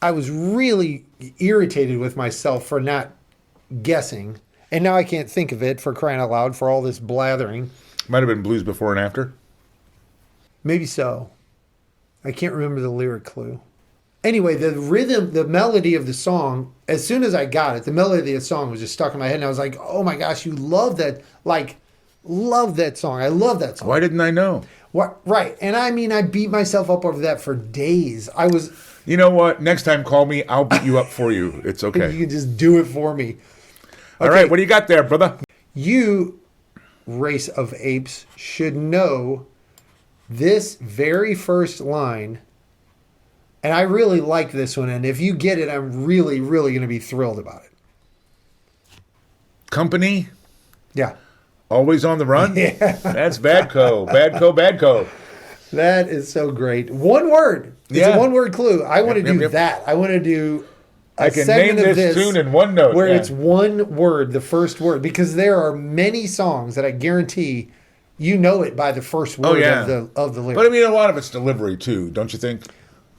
was really irritated with myself for not guessing. And now I can't think of it, for crying out loud, for all this blathering. Might have been Blues Before and After. Maybe so. I can't remember the lyric clue. Anyway, the rhythm, the melody of the song, as soon as I got it, the melody of the song was just stuck in my head. And I was like, oh my gosh, you love that. Love that song. I love that song. Why didn't I know? What? Right. And I mean, I beat myself up over that for days. You know what? Next time, call me. I'll beat you up for you. It's okay. You can just do it for me. All right. What do you got there, brother? You, Rayce of Apes, should know this very first line. And I really like this one. And if you get it, I'm really, really going to be thrilled about it. Company? Yeah. Always on the run? Yeah. That's Badco. That is so great. One word. It's a one-word clue. I want to do that. I want to do a I can segment name of this this tune in one note. where yeah. it's one word, the first word, because there are many songs that I guarantee you know it by the first word of the lyric. But I mean, a lot of it's delivery too, don't you think?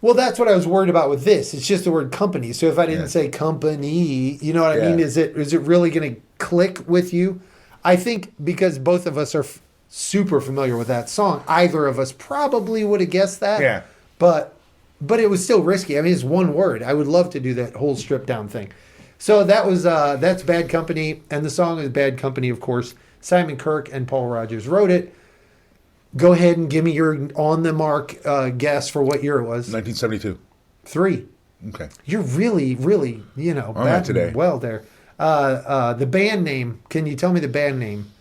Well, that's what I was worried about with this. It's just the word company. So if I didn't say company, you know what I mean? Is it really going to click with you? I think because both of us are super familiar with that song, either of us probably would have guessed that. Yeah. But but it was still risky. I mean, it's one word. I would love to do that whole stripped down thing. So that was that's Bad Company, and the song is Bad Company, of course. Simon Kirke and Paul Rodgers wrote it. Go ahead and give me your on the mark guess for what year it was. 1972. 3. Okay. You're really, really, bad today. Well there. The band name. Can you tell me the band name?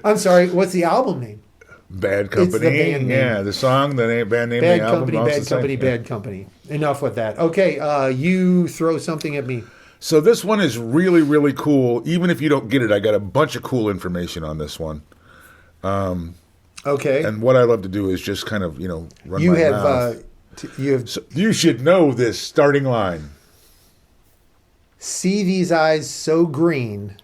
I'm sorry. What's the album name? Bad Company. It's the band name. Yeah, the song, the band name, Bad the Company, album. Bad Company, Bad Company. Enough with that. Okay, you throw something at me. So this one is really, really cool. Even if you don't get it, I got a bunch of cool information on this one. Okay. And what I love to do is just kind of, run You my have, mouth. you have. So you should know this starting line. See these eyes so green.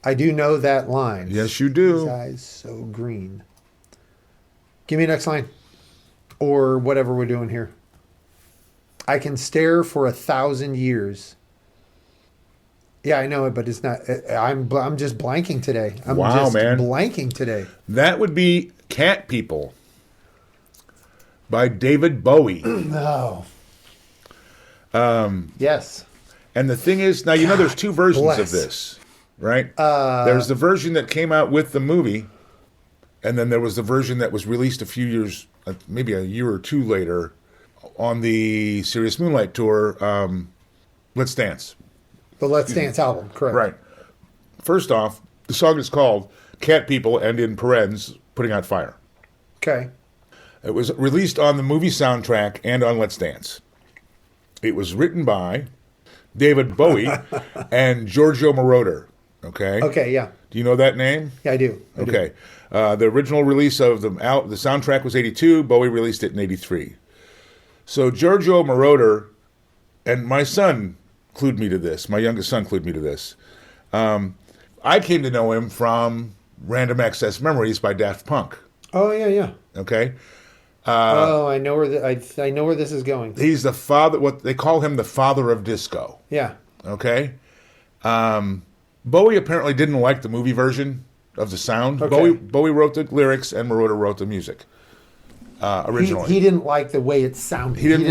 I do know that line. Yes, you do. These eyes so green. Give me the next line. Or whatever we're doing here. I can stare for 1,000 years. Yeah, I know it, but it's not. I'm just blanking today. Wow, man. Blanking today. That would be Cat People by David Bowie. No. Yes. And the thing is, now there's two versions of this, right? There's the version that came out with the movie, and then there was the version that was released a few years, maybe a year or two later, on the Serious Moonlight tour, Let's Dance. The Let's Dance album, correct. Right. First off, the song is called Cat People, and in parens, Putting Out Fire. Okay. It was released on the movie soundtrack and on Let's Dance. It was written by David Bowie and Giorgio Moroder. Okay? Okay, yeah. Do you know that name? Yeah, I do. Okay. The original release of the soundtrack was 82. Bowie released it in 83. So Giorgio Moroder, and my son clued me to this. My youngest son clued me to this. I came to know him from Random Access Memories by Daft Punk. Oh, yeah. Okay? I know where I know where this is going. He's the father, what they call him, the father of disco. Yeah. Okay? Bowie apparently didn't like the movie version of the sound. Okay. Bowie wrote the lyrics and Moroder wrote the music originally. He didn't like the way it sounded. He didn't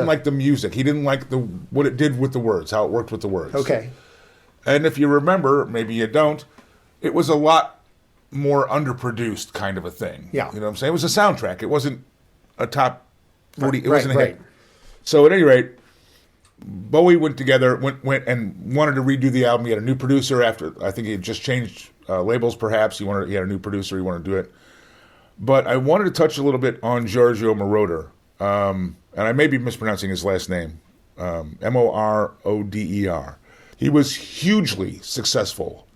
like the music. He didn't like what it did with the words, how it worked with the words. Okay. And if you remember, maybe you don't, it was a lot more underproduced kind of a thing. Yeah. You know what I'm saying? It was a soundtrack. It wasn't a top 40. It Right, wasn't a right. hit. So at any rate, Bowie went and wanted to redo the album. He had a new producer after, I think he had just changed labels perhaps. He had a new producer. He wanted to do it. But I wanted to touch a little bit on Giorgio Moroder. And I may be mispronouncing his last name. Moroder. He was hugely successful.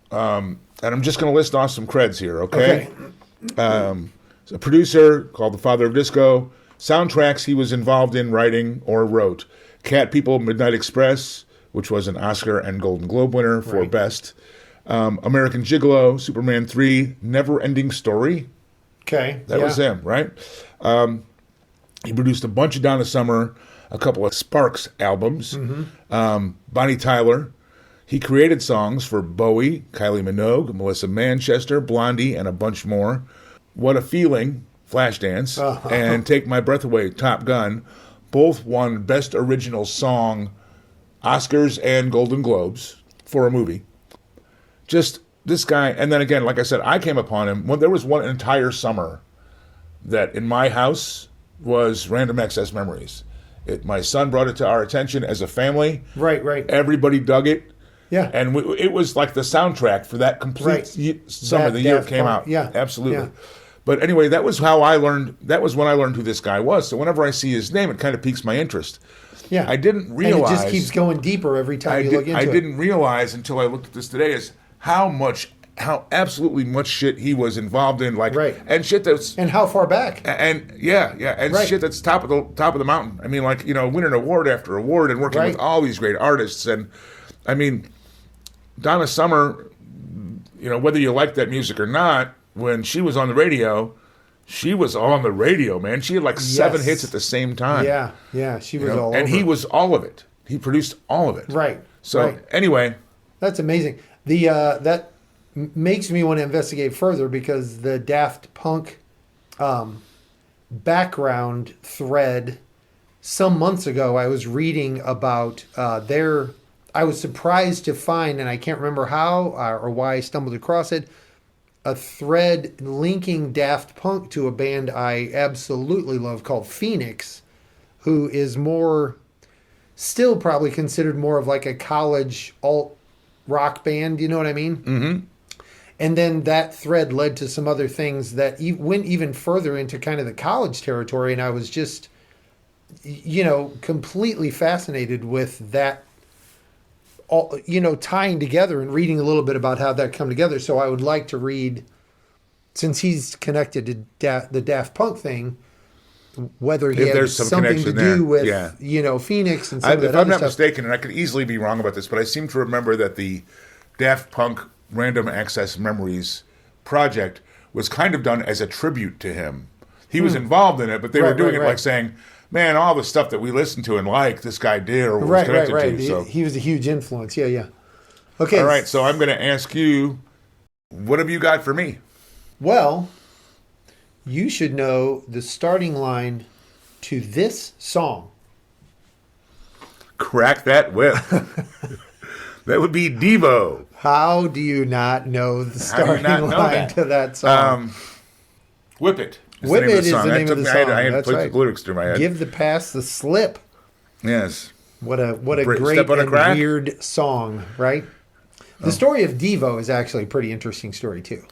And I'm just going to list off some creds here, okay? A producer called the Father of Disco. Soundtracks he was involved in writing or wrote. Cat People, Midnight Express, which was an Oscar and Golden Globe winner for Best. American Gigolo, Superman 3, Never Ending Story. Okay. That was him, right? He produced a bunch of Donna Summer, a couple of Sparks albums. Bonnie Tyler. He created songs for Bowie, Kylie Minogue, Melissa Manchester, Blondie, and a bunch more. What a Feeling, Flashdance, and Take My Breath Away, Top Gun, both won Best Original Song Oscars and Golden Globes for a movie. Just this guy, and then again, like I said, I came upon him when there was one entire summer that in my house was Random Access Memories. My son brought it to our attention as a family. Right. Everybody dug it. Yeah. And it was like the soundtrack for that complete summer, the year it came out. Yeah. Absolutely. Yeah. But anyway, that was how I learned, that was when I learned who this guy was. So whenever I see his name, it kind of piques my interest. Yeah. I didn't realize. And it just keeps going deeper every time you look into it. I didn't realize until I looked at this today is how absolutely much shit he was involved in, and shit that's and how far back, and shit that's top of the mountain. I mean, winning award after award and working with all these great artists, and I mean, Donna Summer, whether you like that music or not, when she was on the radio, she was on the radio, man. She had 7 hits at the same time. Yeah, she was all over. And he was all of it. He produced all of it. Right. So anyway, that's amazing. That makes me want to investigate further because the Daft Punk background thread. Some months ago, I was reading about I was surprised to find, and I can't remember how or why I stumbled across it, a thread linking Daft Punk to a band I absolutely love called Phoenix, who is still probably considered more of like a college alt rock band, you know what I mean? Mm-hmm. And then that thread led to some other things that went even further into kind of the college territory, and I was just, completely fascinated with that, all, tying together and reading a little bit about how that come together. So I would like to read, since he's connected to the Daft Punk thing, whether he has something to do with, Phoenix and some of that if I'm not stuff. mistaken, and I could easily be wrong about this, but I seem to remember that the Daft Punk Random Access Memories project was kind of done as a tribute to him. He was involved in it, but they were doing it like saying, man, all the stuff that we listened to and this guy did or was connected to. So. He was a huge influence. Yeah. Okay. All right, so I'm going to ask you, what have you got for me? Well, you should know the starting line to this song. Crack that whip. That would be Devo. How do you not know the starting line to that song? Whip It. Whip It is the name of the song. I had to That's put right. the lyrics through my head. Give the pass the slip. Yes. What a great and weird song, right? The story of Devo is actually a pretty interesting story, too.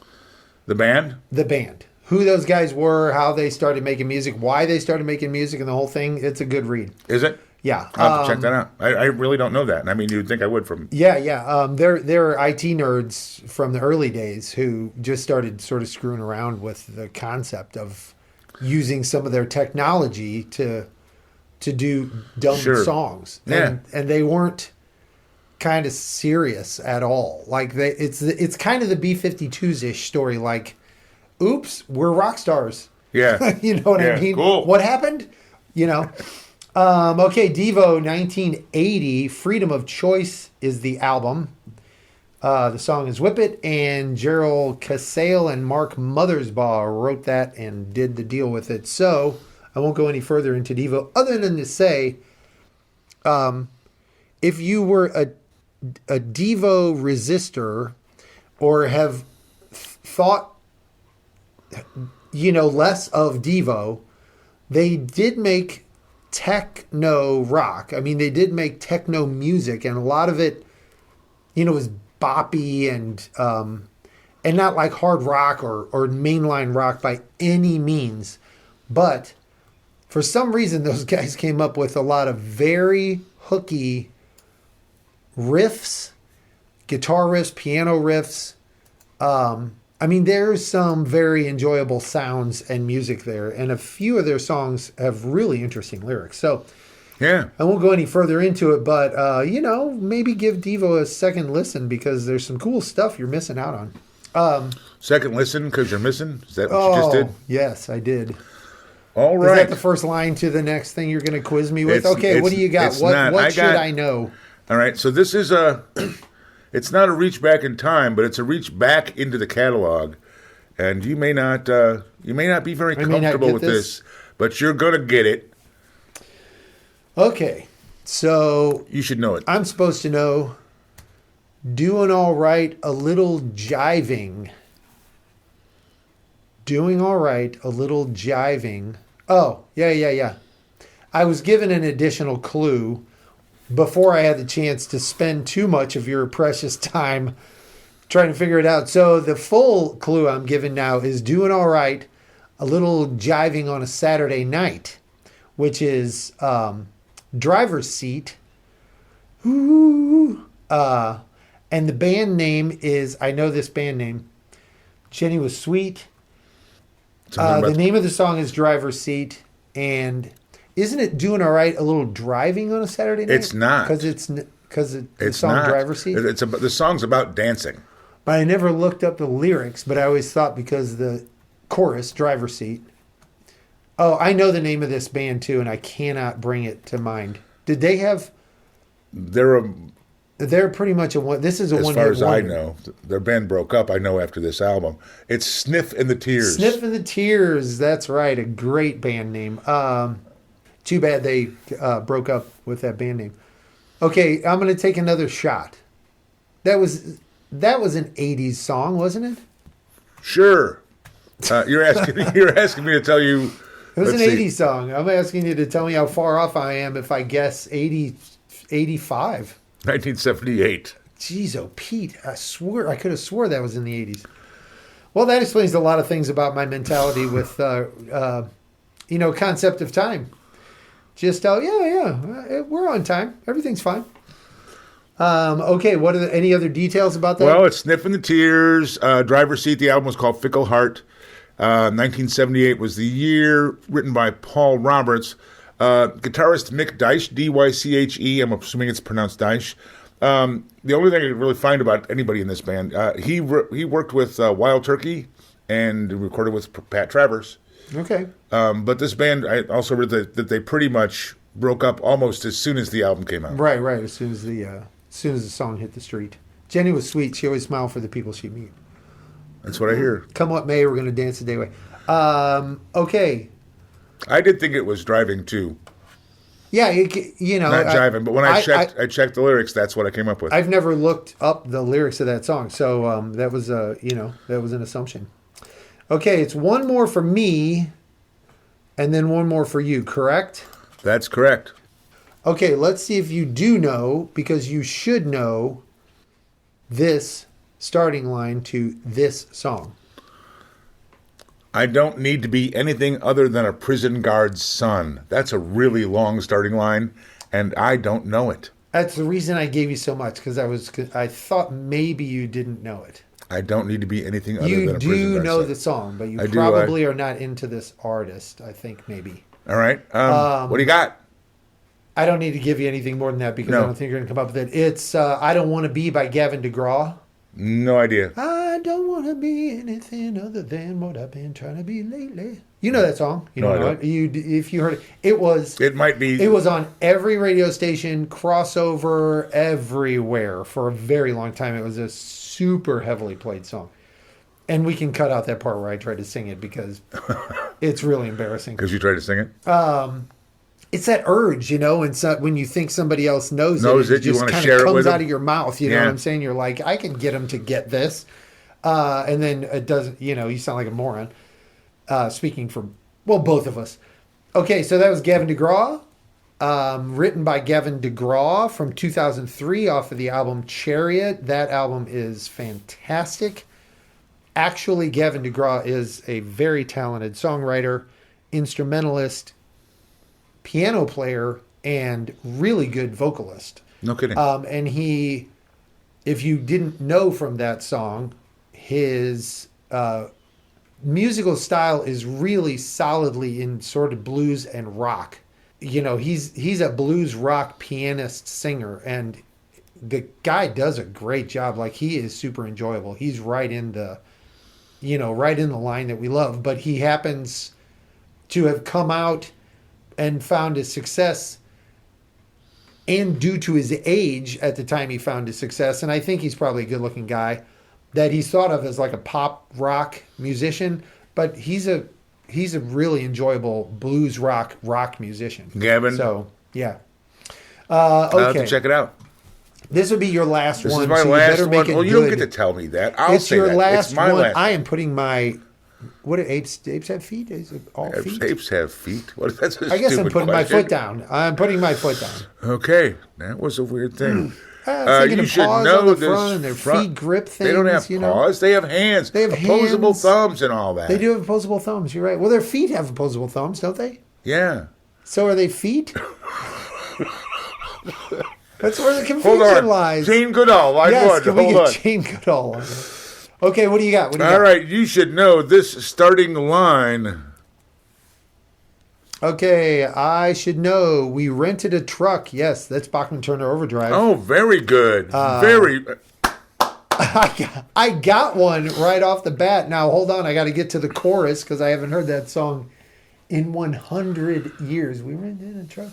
The band? The band. Who those guys were, how they started making music, why they started making music, and the whole thing. It's a good read. Is it? Yeah. I'll have to check that out. I really don't know that. I mean, you'd think I would from... Yeah. They're IT nerds from the early days who just started sort of screwing around with the concept of using some of their technology to do dumb songs. And they weren't kind of serious at all. Like it's kind of the B-52s-ish story. Like, oops, we're rock stars. Yeah. You know what I mean? Cool. What happened? Okay, Devo, 1980, Freedom of Choice is the album. The song is Whip It, and Gerald Casale and Mark Mothersbaugh wrote that and did the deal with it. So I won't go any further into Devo other than to say, if you were a Devo resistor or have thought, less of Devo, they did make techno rock. I mean, they did make techno music, and a lot of it, was boppy and not like hard rock or mainline rock by any means. But for some reason, those guys came up with a lot of very hooky riffs, guitar riffs, piano riffs. I mean, there's some very enjoyable sounds and music there, and a few of their songs have really interesting lyrics. So, yeah, I won't go any further into it, but maybe give Devo a second listen because there's some cool stuff you're missing out on. Second listen because you're missing? Is that what you just did? Yes, I did. All right. Is that the first line to the next thing you're going to quiz me with? Okay, what do you got? What should I know? All right, so this is it's not a reach back in time, but it's a reach back into the catalog, and you may not be very comfortable with this, but you're gonna get it. Okay, so you should know it. I'm supposed to know. Doing all right, a little jiving. Doing all right, a little jiving. Oh, yeah. I was given an additional clue before I had the chance to spend too much of your precious time trying to figure it out. So the full clue I'm given now is doing all right, a little jiving on a Saturday night, which is Driver's Seat. Ooh. And the band name is, I know this band name, Jenny Was Sweet. The name of the song is Driver's Seat, and isn't it doing all right? A little driving on a Saturday night. It's not because the song Driver's Seat. The song's about dancing. But I never looked up the lyrics. But I always thought because the chorus Driver's Seat. Oh, I know the name of this band too, and I cannot bring it to mind. Did they have? They're a They're pretty much a one. This is a As one-hit far as I wonder. know, their band broke up. I know after this album, it's Sniff and the Tears. Sniff and the Tears. That's right. A great band name. Too bad they broke up with that band name. Okay, I'm going to take another shot. That was an '80s song, wasn't it? Sure. You're asking me to tell you. It was an let's see. 80s song. I'm asking you to tell me how far off I am if I guess 85. 1978. Jeez, oh, Pete, I could have swore that was in the 80s. Well, that explains a lot of things about my mentality with, concept of time. Just, we're on time. Everything's fine. Okay, what are any other details about that? Well, it's Sniffing the Tears. Driver's Seat. The album was called Fickle Heart. 1978 was the year. Written by Paul Roberts. Guitarist Mick Dyche, D-Y-C-H-E. I'm assuming it's pronounced Dyche. The only thing I could really find about anybody in this band, he worked with Wild Turkey and recorded with Pat Travers. Okay. But this band, I also read that they pretty much broke up almost as soon as the album came out. Right. As soon as the song hit the street. Jenny was sweet. She always smiled for the people she meet. That's what I hear. Come what may, we're going to dance the day away. Okay. I did think it was driving too. Yeah, Not jiving, but when I checked the lyrics, that's what I came up with. I've never looked up the lyrics of that song, so that was an assumption. Okay, it's one more for me, and then one more for you. Correct? That's correct. Okay, let's see if you do know, because you should know this starting line to this song. I don't need to be anything other than a prison guard's son. That's a really long starting line, and I don't know it. That's the reason I gave you so much, because I thought maybe you didn't know it. I don't need to be anything other You than a prison do guard's know son. the song, but you I do, probably are not into this artist, I think, maybe. All right. What do you got? I don't need to give you anything more than that, because No. I don't think you're going to come up with it. It's I Don't Want to Be by Gavin DeGraw. No idea. I don't want to be anything other than what I've been trying to be lately. You know that song. You No, don't I know don't. it. If you heard it, It might be. It was on every radio station, crossover, everywhere for a very long time. It was a super heavily played song. And we can cut out that part where I tried to sing it because it's really embarrassing. Because you tried to sing it? It's that urge, and so, when you think somebody else knows You just want to kind share of it comes with out them? of your mouth. You know Yeah. what I'm saying? You're like, I can get them to get this. And then it doesn't, you sound like a moron. Speaking for, both of us. Okay, so that was Gavin DeGraw. Written by Gavin DeGraw from 2003 off of the album Chariot. That album is fantastic. Actually, Gavin DeGraw is a very talented songwriter, instrumentalist, piano player, and really good vocalist. No kidding. And he, if you didn't know from that song, his musical style is really solidly in sort of blues and rock. He's a blues rock pianist singer, and the guy does a great job. Like, he is super enjoyable. He's right in the line that we love, but he happens to have come out and found his success, and due to his age at the time he found his success, and I think he's probably a good-looking guy, that he's thought of as like a pop rock musician, but he's a really enjoyable blues rock musician. Gavin. So, yeah. I'll have Okay. to check it out. This would be your last This one. is my so you last better one. make it Well, you good. don't get to tell me that. I'll It's say your that. last It's my one. last. I am putting my... What do apes have feet? Is it all feet? Apes have feet. What? That's a I guess I'm stupid putting my question. foot down. I'm putting my foot down. Okay, that was a weird thing. Thinking You of should paws know on the this front and their feet grip things. They don't have paws. They have hands. They have opposable hands. thumbs and all that. They do have opposable thumbs. You're right. Well, their feet have opposable thumbs, don't they? Yeah. So are they feet? That's where the Hold confusion on. lies. Jane Goodall, line Yes, one. can we Hold get on. Jane Goodall on it? Okay, what do you got? All right, you should know this starting line. Okay, I should know. We rented a truck. Yes, that's Bachman Turner Overdrive. Oh, very good. Very. I got one right off the bat. Now, hold on. I got to get to the chorus because I haven't heard that song in 100 years. We rented a truck.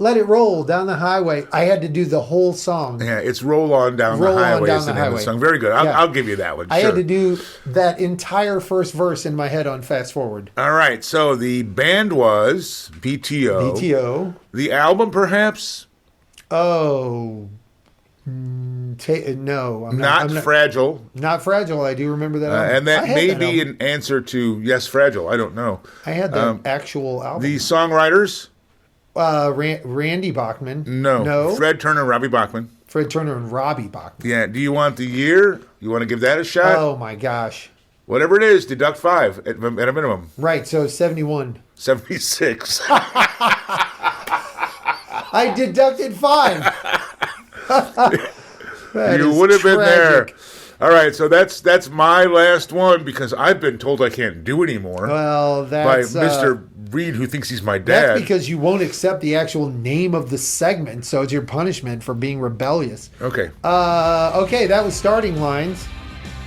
let it roll down the highway. I had to do the whole song. Yeah, it's Roll On Down the Highway is the name of the song. Very good. I'll give you that one. I had to do that entire first verse in my head on fast forward. All right, so the band was BTO. BTO. The album, perhaps? Oh, no. I'm not Fragile. Not Fragile. I do remember that album. And that may be an answer to Yes, Fragile. I don't know. I had that actual album. The songwriters? Randy Bachman. No. Fred Turner, Robbie Bachman. Fred Turner and Robbie Bachman. Yeah. Do you want the year? You want to give that a shot? Oh, my gosh. Whatever it is, deduct 5 at a minimum. Right, so 71. 76. I deducted 5. You would have been there. All right, so that's my last one because I've been told I can't do anymore. Well, that's... by Mr. Reed, who thinks he's my dad. That's because you won't accept the actual name of the segment, so it's your punishment for being rebellious. Okay. Okay, that was Starting Lines,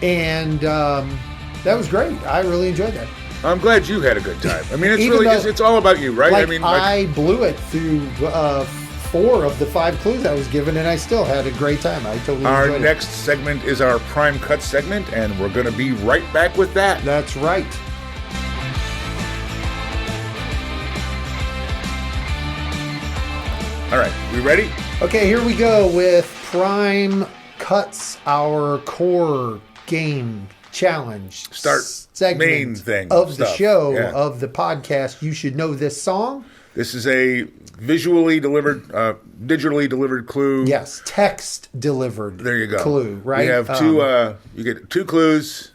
and that was great. I really enjoyed that. I'm glad you had a good time. I mean, it's all about you, right? I blew it through 4 of the 5 clues I was given, and I still had a great time. I totally enjoyed it. Our next segment is our Prime Cut segment, and we're going to be right back with that. That's right. All right, we ready? Okay, here we go with Prime Cuts, our core game challenge segment main thing of the show, of the podcast. You should know this song. This is a visually delivered, digitally delivered clue. Yes, text delivered. There you go. Clue, right? We have 2. You get 2 clues,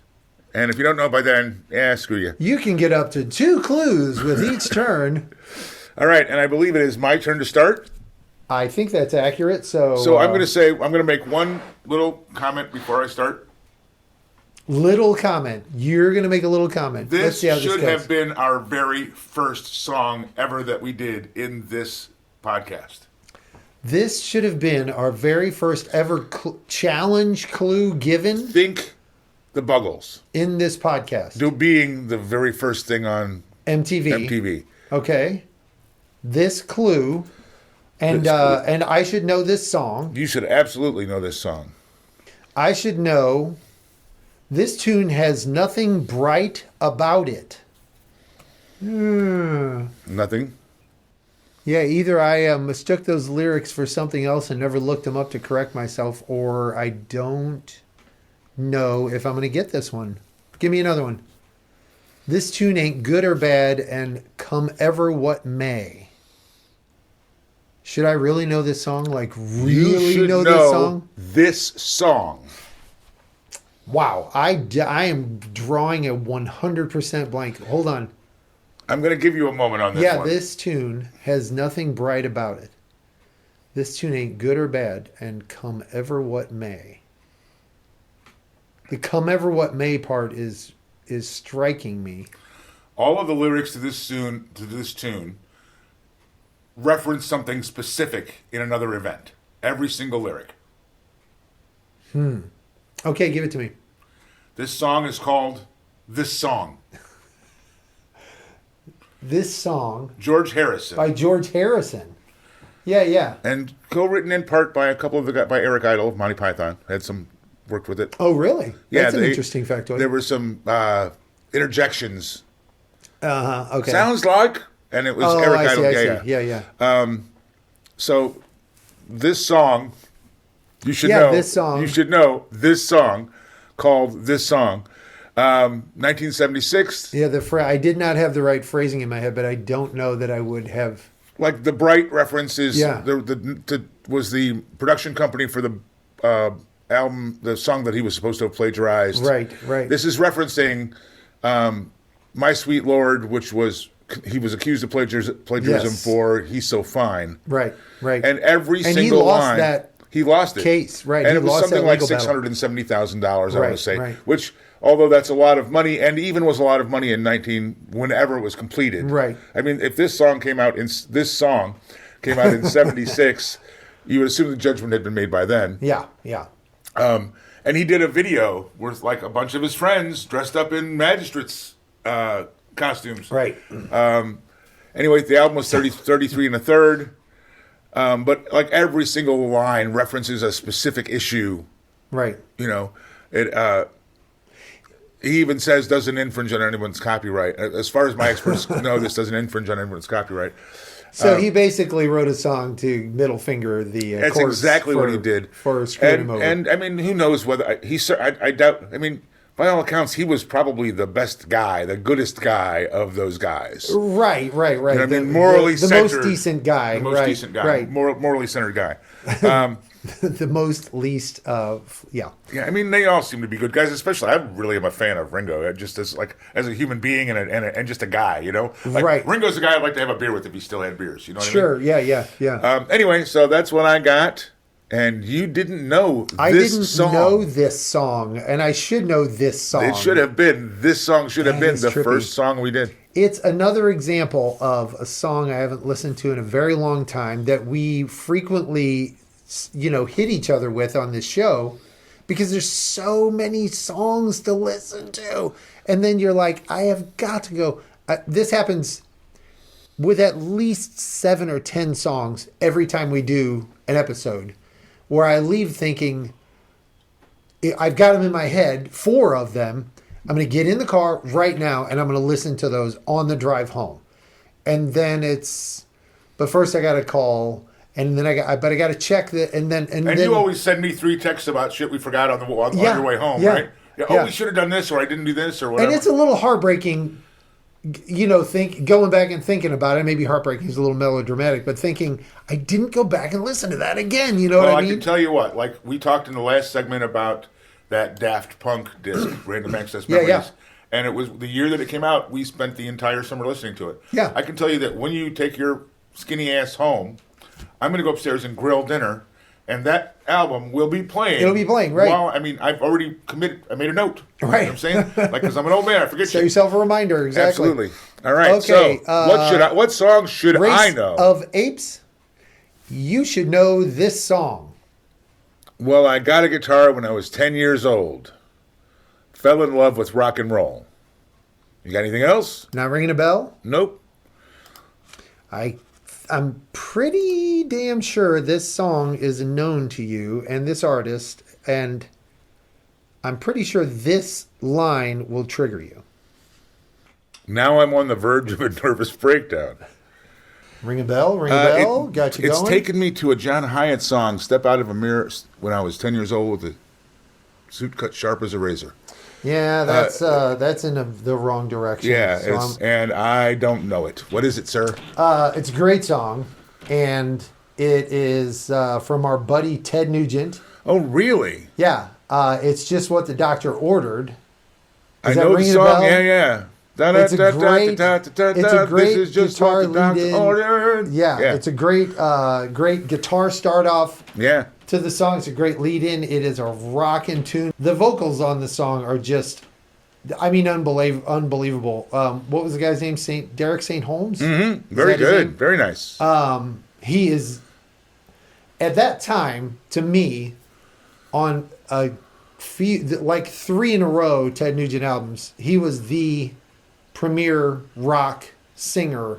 and if you don't know by then, screw you. You can get up to 2 clues with each turn. All right, and I believe it is my turn to start. I think that's accurate. So I'm going to make one little comment before I start. Little comment. You're going to make a little comment. This should have been our very first song ever that we did in this podcast. This should have been our very first ever challenge clue given. Think the Buggles. In this podcast. Being the very first thing on MTV. Okay. This clue. And I should know this song. You should absolutely know this song. I should know this tune has nothing bright about it. Nothing? Yeah, either I mistook those lyrics for something else and never looked them up to correct myself, or I don't know if I'm going to get this one. Give me another one. This tune ain't good or bad, and come ever what may. Should I really know this song? Like, really know this song? This song. Wow. I am drawing a 100% blank. Hold on. I'm going to give you a moment on this one. Yeah, this tune has nothing bright about it. This tune ain't good or bad, and come ever what may. The come ever what may part is striking me. All of the lyrics to this tune reference something specific in another event. Every single lyric. Okay, give it to me. This song is called This Song. This song. George Harrison. By George Harrison. Yeah. And co-written in part by by Eric Idle of Monty Python. Worked with it. Oh, really? Yeah, that's an interesting factoid. There were some interjections. Okay. Sounds like... And it was Eric Idle. I see. Yeah. So this song, you should know. This song. You should know this song, called This Song, 1976. Yeah, I did not have the right phrasing in my head, but I don't know that I would have. Like the Bright references. Yeah. Was the production company for the album, the song that he was supposed to have plagiarized. Right. This is referencing My Sweet Lord, which was. He was accused of plagiarism for "He's So Fine." Right. And every single line, he lost it. Case, right? And it was something like $670,000. I want to say, right. Which, although that's a lot of money, and even was a lot of money in whenever it was completed. Right. I mean, if this song came out in '76, you would assume the judgment had been made by then. Yeah. And he did a video with like a bunch of his friends dressed up in magistrates. Costumes. Right. Anyway, the album was 33 and a third. But like every single line references a specific issue. Right. You know, it. He even says doesn't infringe on anyone's copyright. As far as my experts know, this doesn't infringe on anyone's copyright. So he basically wrote a song to middle finger the That's exactly what he did. For screwing him over. And I mean, who knows whether I doubt. I mean, by all accounts, he was probably the best guy, the goodest guy of those guys. Right. You know, I mean, morally the centered, most decent guy. the most decent guy, Right. morally centered guy. The most least of Yeah, I mean, they all seem to be good guys. Especially, I really am a fan of Ringo, just as a human being and just a guy. You know, like, right? Ringo's a guy I'd like to have a beer with if he still had beers. You know what I mean? Sure. Yeah. Anyway, so that's what I got. And you didn't know this song. I didn't know this song, and I should know this song. It should have been. This song should have been the first song we did. It's another example of a song I haven't listened to in a very long time that we frequently, hit each other with on this show because there's so many songs to listen to. And then you're like, I have got to go. This happens with at least 7 or 10 songs every time we do an episode, where I leave thinking, I've got them in my head, 4 of them. I'm going to get in the car right now and I'm going to listen to those on the drive home. And then but first I got to call, and then I got to check that. And then you always send me 3 texts about shit we forgot on your way home, right? Yeah. We should have done this, or I didn't do this, or whatever. And it's a little heartbreaking, going back and thinking about it. Maybe heartbreaking is a little melodramatic, but thinking, I didn't go back and listen to that again. You know what I mean? I can tell you what, like we talked in the last segment about that Daft Punk disc, Random Access Memories. Yeah. And it was the year that it came out, we spent the entire summer listening to it. Yeah. I can tell you that when you take your skinny ass home, I'm going to go upstairs and grill dinner, and that album will be playing. It'll be playing, right. Well, I mean, I've already committed. I made a note. Right. You know what I'm saying? Like, because I'm an old man, I forget Set shit. yourself a reminder, exactly. Absolutely. All right, okay, so what song should I know? of Apes, you should know this song. Well, I got a guitar when I was 10 years old. Fell in love with rock and roll. You got anything else? Not ringing a bell? Nope. I'm pretty damn sure this song is known to you and this artist, and I'm pretty sure this line will trigger you. Now I'm on the verge of a nervous breakdown. Ring a bell? Got you going? It's taken me to a John Hyatt song, Step Out of a Mirror, when I was 10 years old with a suit cut sharp as a razor. Yeah, that's in the wrong direction. Yeah, so and I don't know it. What is it, sir? It's a great song, and it is from our buddy Ted Nugent. Oh, really? Yeah, it's Just What the Doctor Ordered. I know the song. Yeah. It's a great guitar lead-in. Yeah, it's a great guitar start-off. Yeah. To the song. It's a great lead-in. It is a rockin' tune. The vocals on the song are just, unbelievable. What was the guy's name? Derek St. Holmes? Mm-hmm. Very good. Very nice. He is, at that time, to me, on a few, like 3 in a row Ted Nugent albums, he was the premier rock singer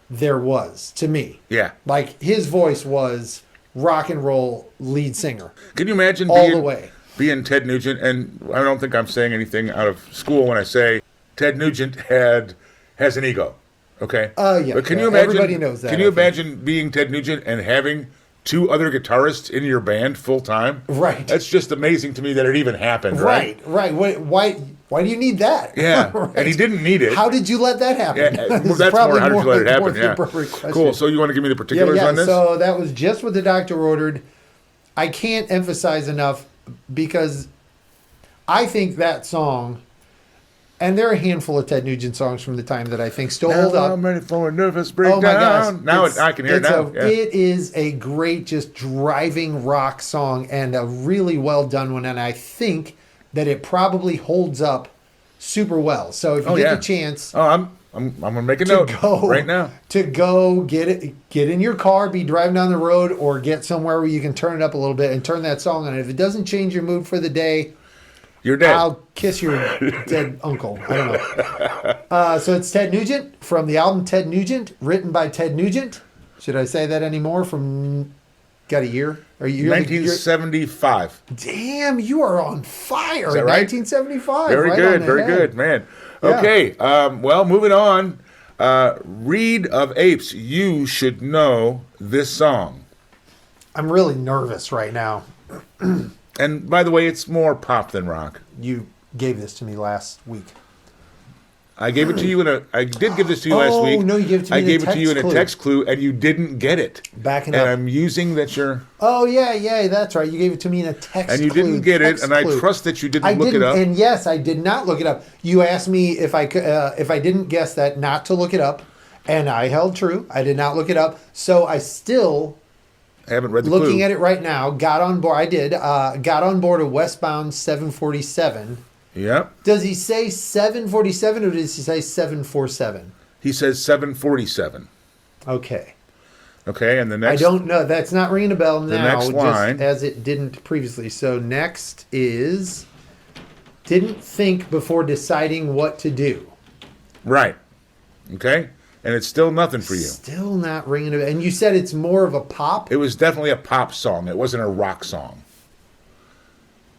there was, to me. Yeah. Like, his voice was rock and roll lead singer. Can you imagine being Ted Nugent? And I don't think I'm saying anything out of school when I say Ted Nugent has an ego. Okay? Yeah. But can you imagine, everybody knows that. Can you imagine being Ted Nugent and having 2 other guitarists in your band full time? Right. That's just amazing to me that it even happened, right? Right. Why do you need that? Yeah. Right. And he didn't need it. How did you let that happen? Yeah, that's more how did you let it happen, yeah. Question. Cool. So you want to give me the particulars on this? So that was Just What the Doctor Ordered. I can't emphasize enough because I think that song, and there are a handful of Ted Nugent songs from the time that I think still hold up. I'm ready for a nervous breakdown. Oh my gosh. Now I can hear it now. It is a great, just driving rock song and a really well done one. And I think that it probably holds up super well. So if you get the chance, I'm gonna make a note right now to go get in your car, be driving down the road, or get somewhere where you can turn it up a little bit and turn that song on. And if it doesn't change your mood for the day, you're dead. I'll kiss your dead uncle. I don't know. So it's Ted Nugent from the album Ted Nugent, written by Ted Nugent. Should I say that anymore? From got a year? Are you 1975? Damn, you are on fire! Is that right? 1975. Very right good, on the very head. good, man. Yeah. Okay, well, moving on. Reed of Apes, you should know this song. I'm really nervous right now. And by the way, it's more pop than rock. You gave this to me last week. I gave it to you I did give this to you last week. Oh, no, you gave it to me I in a gave it to you in a text text clue, and you didn't get it. Backing and up. I'm using that you're... Oh, yeah, that's right. You gave it to me in a text And you clue, didn't get it, text and I clue. trust that you didn't look it up. And yes, I did not look it up. You asked me if I didn't guess that, not to look it up, and I held true. I did not look it up. So I still... I haven't read the Looking clue. at it right now, got on board. I did. Got on board a westbound 747. Yep. Does he say 747 or does he say 747? He says 747. Okay. Okay, and the next... I don't know. That's not ringing a bell now. next line. Just as it didn't previously. So next is didn't think before deciding what to do. Right. Okay? And it's still nothing for you. Still not ringing a bell. And you said it's more of a pop? It was definitely a pop song. It wasn't a rock song.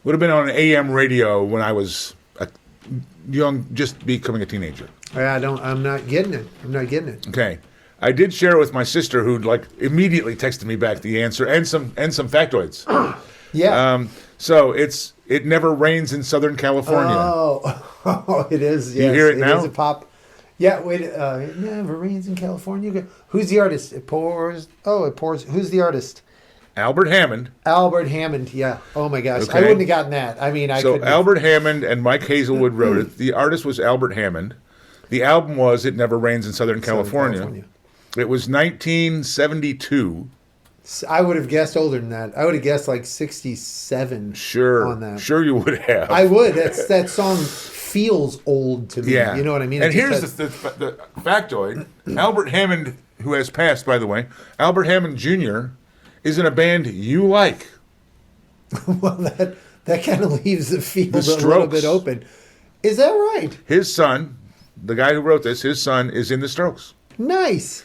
Would have been on AM radio when I was a young, just becoming a teenager. I'm not getting it. I'm not getting it. Okay. I did share it with my sister, who immediately texted me back the answer and some factoids. Yeah. So it never rains in Southern California. Oh, it is. Yes, you hear it now? It is a pop. Yeah, wait. It never rains in California. Who's the artist? It pours. Oh, it pours. Who's the artist? Albert Hammond. Albert Hammond. Yeah. Oh my gosh, Okay. I wouldn't have gotten that. I mean, I So couldn't. Albert Hammond and Mike Hazelwood wrote it. The artist was Albert Hammond. The album was "It Never Rains in Southern California." It was 1972. I would have guessed older than that. I would have guessed like 67. Sure, on that. sure you would have. I would. That song feels old to me. Yeah, You know what I mean? And here's the factoid: Albert Hammond, who has passed, by the way, Albert Hammond Jr. is in a band you like. Well, that kind of leaves the field a little Strokes. bit open. Is that right? His son, the guy who wrote this, his son is in the Strokes. Nice.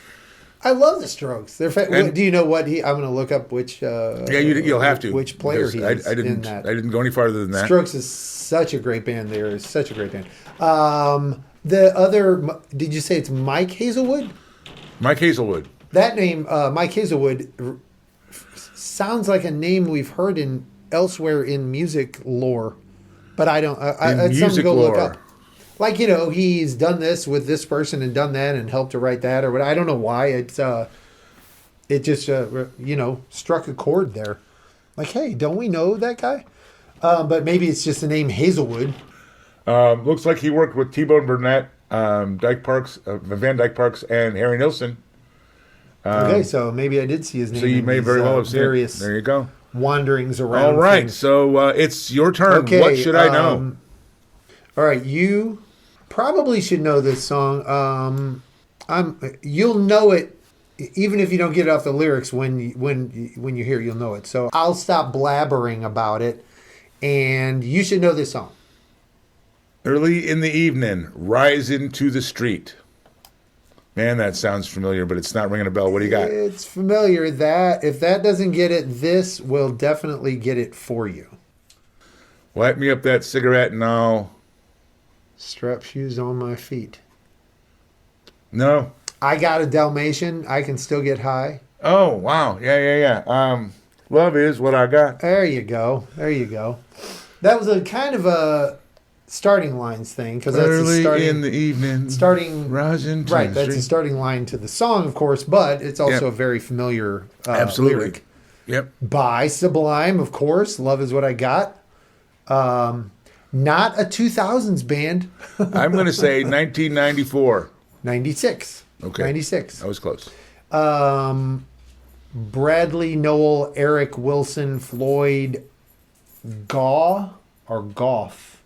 I love the Strokes. Do you know what he? I'm going to look up which. Yeah, you'll have to. Which player because he is I didn't. in that. I didn't go any farther than that. Strokes is such a great band. There is such a great band. The other, did you say it's Mike Hazelwood? Mike Hazelwood. That name, Mike Hazelwood, sounds like a name we've heard elsewhere in music lore, but I don't. It's something to go look up. Like, he's done this with this person and done that and helped to write that or what. I don't know why. It just struck a chord there. Like, hey, don't we know that guy? But maybe it's just the name Hazelwood. Looks like he worked with T-Bone Burnett, Dyke Parks, Van Dyke Parks, and Harry Nilsson. Okay, so maybe I did see his name. So you in may these, very well have seen various it. There you go. Wanderings around. All right, things. so it's your turn. Okay, what should I know? All right, you probably should know this song. You'll know it even if you don't get it off the lyrics. When you hear it, you'll know it. So I'll stop blabbering about it, and you should know this song. Early in the evening, rise into the street. Man, that sounds familiar, but it's not ringing a bell. What do you got? It's familiar. If that doesn't get it, this will definitely get it for you. Light me up that cigarette and I'll... Strap shoes on my feet. No. I got a Dalmatian. I can still get high. Oh, wow. Yeah. Love is what I got. There you go. That was a kind of a starting lines thing because that's early in the evening. Rising to right. the That's street. the starting line to the song, of course, but it's also a very familiar Absolutely. lyric. Yep. By Sublime, of course. Love is what I got. Not a 2000s band. I'm going to say 1994. 96. Okay. 96. I was close. Bradley Noel, Eric Wilson, Floyd Gough,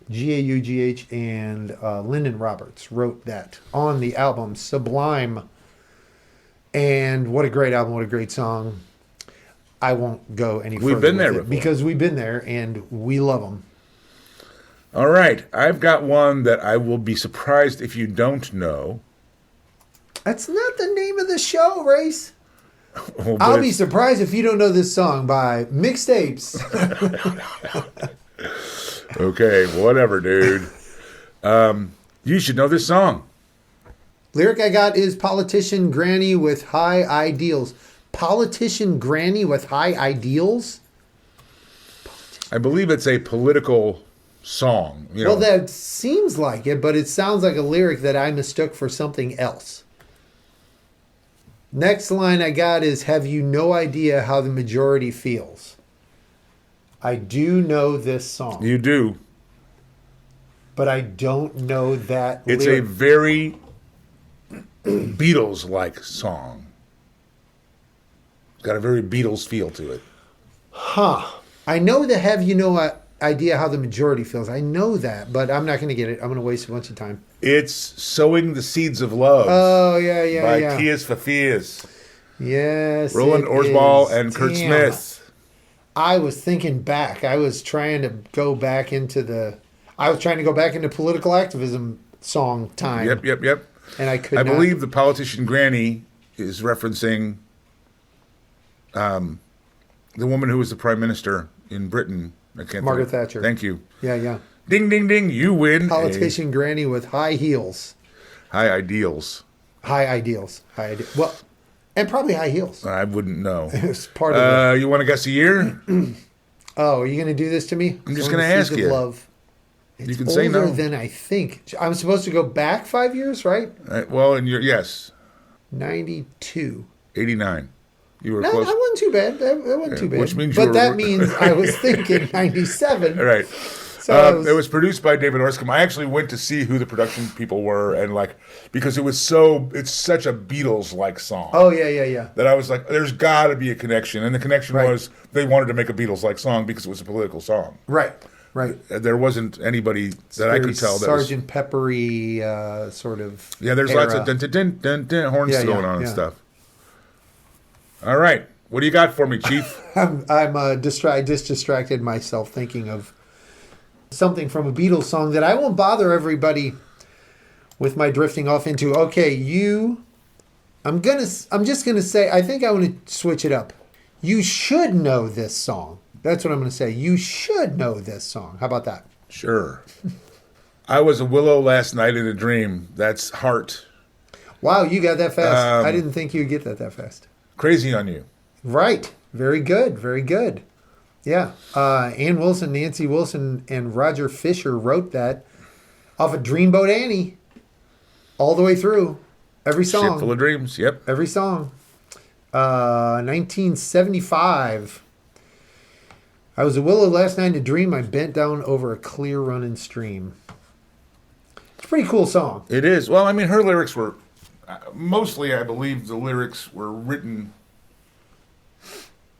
G-A-U-G-H, and Lyndon Roberts wrote that on the album Sublime. And what a great album, what a great song. I won't go any further. We've been there with it before. because we've been there and we love them. All right. I've got one that I will be surprised if you don't know. That's not the name of the show, Rayce. Well, I'll be surprised if you don't know this song by MixedApez. Okay, whatever, dude. You should know this song. Lyric I got is politician granny with high ideals. Politician granny with high ideals? I believe it's a political song. You know. Well, that seems like it, but it sounds like a lyric that I mistook for something else. Next line I got is, have you no idea how the majority feels? I do know this song. You do. But I don't know that It's lyric. a very Beatles-like song. It's got a very Beatles feel to it. Huh. I know the have you no idea how the majority feels. I know that, but I'm not going to get it. I'm going to waste a bunch of time. It's Sowing the Seeds of Love. Oh, yeah, by Tears for Fears. Yes. Roland it Orzabal is. and Kurt Damn. Smith. I was thinking back. I was trying to go back into political activism song time. Yep. And I could I not. believe the politician Granny is referencing the woman who was the prime minister in Britain. I can't Margaret think. Thatcher. Thank you. Yeah. Ding, ding, ding. You win. Politician granny with high heels. High ideals. High ideals. Well, and probably high heels. I wouldn't know. It's part of it. You want to guess a year? Oh, are you going to do this to me? I'm just going to ask you. Love. It's You can say no. older than I think. I'm supposed to go back 5 years, right? Well, and yes. 92. 89. You were No, close. that wasn't too bad. That wasn't too bad. Which means but that means I was thinking 97. All right. So it was produced by David Orscombe. I actually went to see who the production people were, and because it's such a Beatles-like song. Oh, yeah. That I was like, there's got to be a connection. And the connection was they wanted to make a Beatles-like song because it was a political song. Right. There wasn't anybody that I could tell that Sergeant Peppery sort of. Yeah, there's era. lots of dun-dun-dun-dun-dun horns going on and yeah. stuff. All right. What do you got for me, Chief? I'm distracted myself thinking of something from a Beatles song that I won't bother everybody with my drifting off into. Okay, I'm just gonna say, I think I want to switch it up. You should know this song. That's what I'm gonna say. You should know this song. How about that? Sure. I was a willow last night in a dream. That's Heart. Wow, you got that fast. I didn't think you'd get that fast. Crazy on You. Right. Very good. Yeah. Ann Wilson, Nancy Wilson, and Roger Fisher wrote that off of Dreamboat Annie all the way through. Every song. Ship Full of Dreams. Yep. Every song. 1975. I was a willow last night in a dream. I bent down over a clear running stream. It's a pretty cool song. It is. Well, I mean, her lyrics were mostly, I believe, the lyrics were written.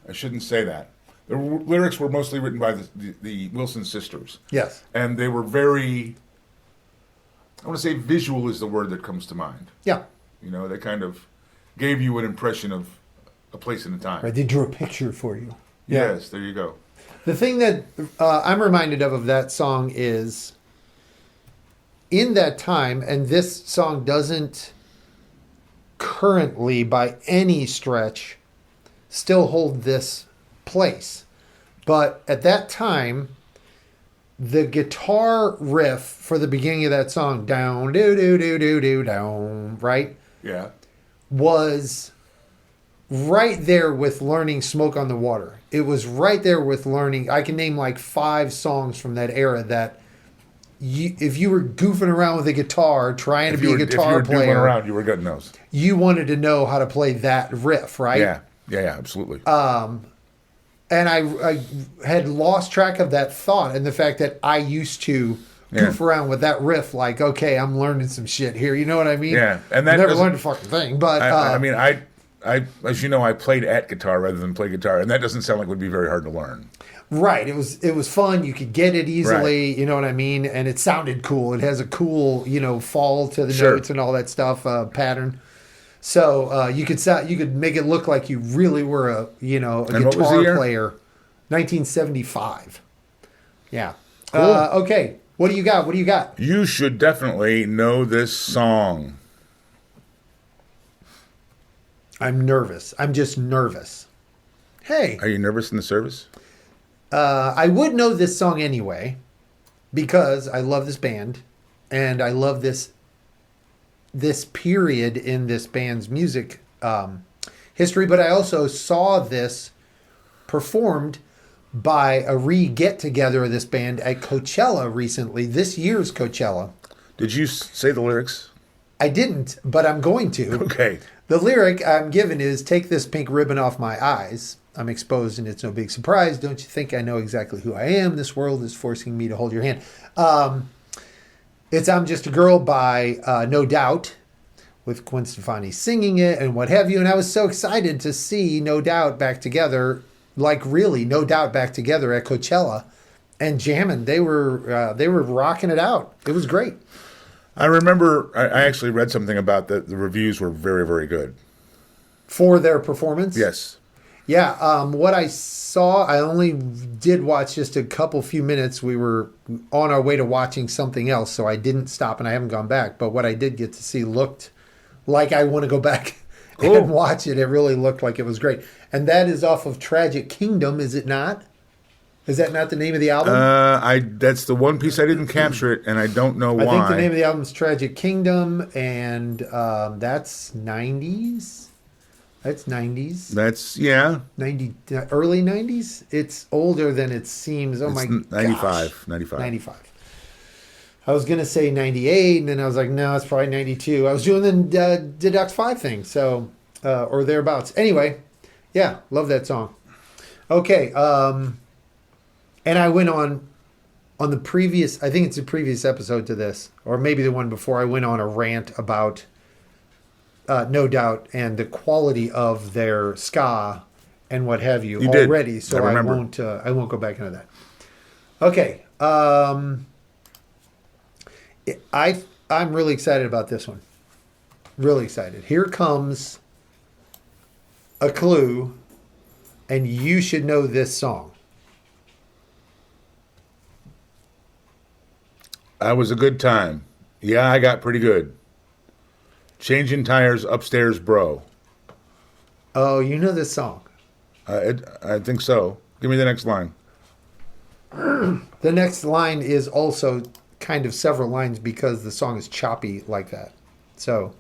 I shouldn't say that. The lyrics were mostly written by the Wilson sisters. Yes. And they were very, I want to say visual is the word that comes to mind. Yeah. You know, they kind of gave you an impression of a place and a time. Right. They drew a picture for you. Yes, there you go. The thing that I'm reminded of that song is in that time, and this song doesn't currently by any stretch still hold this place. But at that time, the guitar riff for the beginning of that song, down, do, down, right? Yeah. Was right there with learning Smoke on the Water. It was right there with learning. I can name like 5 songs from that era that if you were goofing around with a guitar, trying to be a guitar player, doing around, you were getting those. You wanted to know how to play that riff, right? Yeah, absolutely. And I had lost track of that thought and the fact that I used to goof around with that riff, like, okay, I'm learning some shit here. You know what I mean? Yeah, and that never learned a fucking thing. But I mean, I as you know, I played at guitar rather than play guitar, and that doesn't sound like it would be very hard to learn. Right. It was fun. You could get it easily. Right. You know what I mean? And it sounded cool. It has a cool, fall to the notes and all that stuff, pattern. So you could make it look like you really were a guitar player. 1975. Yeah. Cool. Okay. What do you got? You should definitely know this song. I'm nervous. I'm just nervous. Hey. Are you nervous in the service? I would know this song anyway because I love this band and I love this period in this band's music history. But I also saw this performed by a get-together of this band at Coachella recently, this year's Coachella. Did you say the lyrics? I didn't, but I'm going to. Okay. The lyric I'm given is, take this pink ribbon off my eyes. I'm exposed and it's no big surprise. Don't you think I know exactly who I am? This world is forcing me to hold your hand. It's I'm Just a Girl by No Doubt, with Gwen Stefani singing it and what have you. And I was so excited to see No Doubt back together, like really No Doubt back together at Coachella and jamming. They were rocking it out. It was great. I remember I actually read something about that. The reviews were very, very good. For their performance? Yes. Yeah. What I saw, I only did watch just a few minutes. We were on our way to watching something else, so I didn't stop and I haven't gone back. But what I did get to see looked like I want to go back and watch it. It really looked like it was great. And that is off of Tragic Kingdom, is it not? Is that not the name of the album? That's the one piece I didn't capture it, and I don't know why. I think the name of the album is Tragic Kingdom, and that's 90s. That's 90s. That's, yeah. Early 90s? It's older than it seems. Oh, my God. 95. 95. I was going to say 98, and then I was like, no, it's probably 92. I was doing the Deduct 5 thing, so, or thereabouts. Anyway, yeah, love that song. Okay, and I went on the previous, I think it's the previous episode to this, or maybe the one before, I went on a rant about No Doubt and the quality of their ska and what have you, already. Did. So I won't go back into that. Okay. I'm really excited about this one. Really excited. Here comes a clue, and you should know this song. That was a good time. Yeah, I got pretty good. Changing tires upstairs, bro. Oh, you know this song. I think so. Give me the next line. The next line is also kind of several lines because the song is choppy like that. So.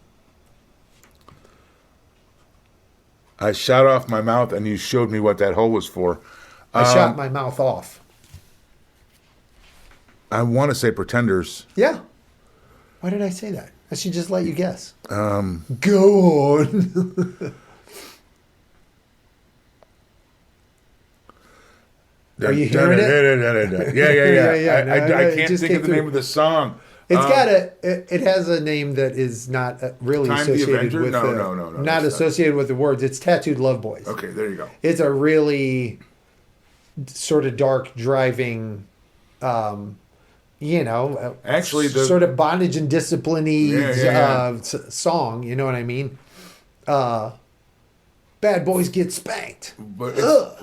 I shot off my mouth and you showed me what that hole was for. I shot my mouth off. I want to say Pretenders. Yeah. Why did I say that? I should just let you guess. Go on. Are you hearing it? Yeah. I can't think of the name of the song. It's it has a name that is not really associated with no. Not associated with the words. It's Tattooed Love Boys. Okay, there you go. It's a really sort of dark, driving, actually sort of bondage and discipline-y song. You know what I mean? Bad boys get spanked. But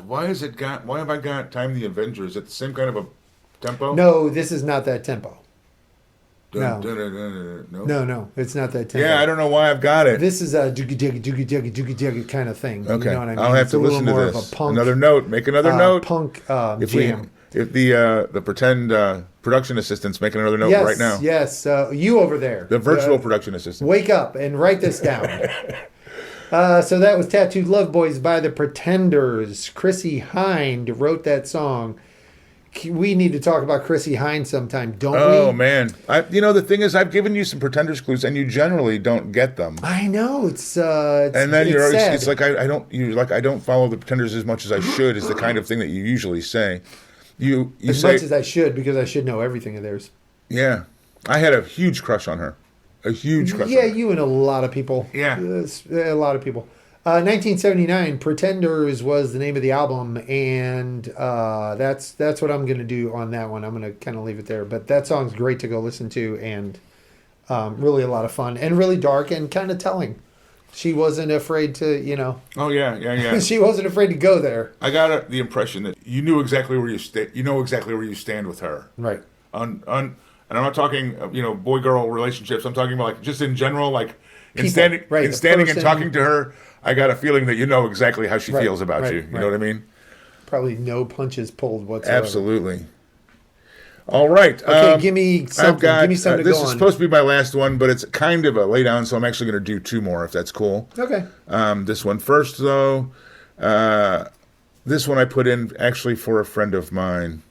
why have I got Time the Avenger? Is it the same kind of a tempo? No, this is not that tempo. No, it's not that tempo. Yeah, I don't know why I've got it. This is a doogie kind of thing. Okay, you know what I mean? I'll have to listen to this. Another note. Make another note. Punk jam. If the pretend production assistant's making another note right now. Yes, you over there. The virtual production assistant. Wake up and write this down. So that was Tattooed Love Boys by the Pretenders. Chrissie Hynde wrote that song. We need to talk about Chrissie Hynde sometime, don't we? Oh, man. The thing is, I've given you some Pretenders clues, and you generally don't get them. I know. It's and then it's sad. It's like I don't follow the Pretenders as much as I should is the kind of thing that you usually say. You as say, much as I should, because I should know everything of theirs. Yeah. I had a huge crush on her. A huge crush on her. Yeah, you and a lot of people. Yeah. A lot of people. 1979, Pretenders was the name of the album, and that's what I'm going to do on that one. I'm going to kind of leave it there. But that song's great to go listen to, and really a lot of fun, and really dark and kind of telling. She wasn't afraid to, Oh, yeah. She wasn't afraid to go there. I got the impression that you knew exactly where you exactly where you stand with her. Right. And I'm not talking, boy-girl relationships. I'm talking about, just in general, in People, standing right, and talking to her. I got a feeling that you know exactly how she feels about you. You know what I mean? Probably no punches pulled whatsoever. Absolutely. All right. Okay, give me something. Give me something to this go is on. supposed to be my last one, but it's kind of a lay down, so I'm actually going to do 2 more, if that's cool. Okay. This one first, though. This one I put in actually for a friend of mine.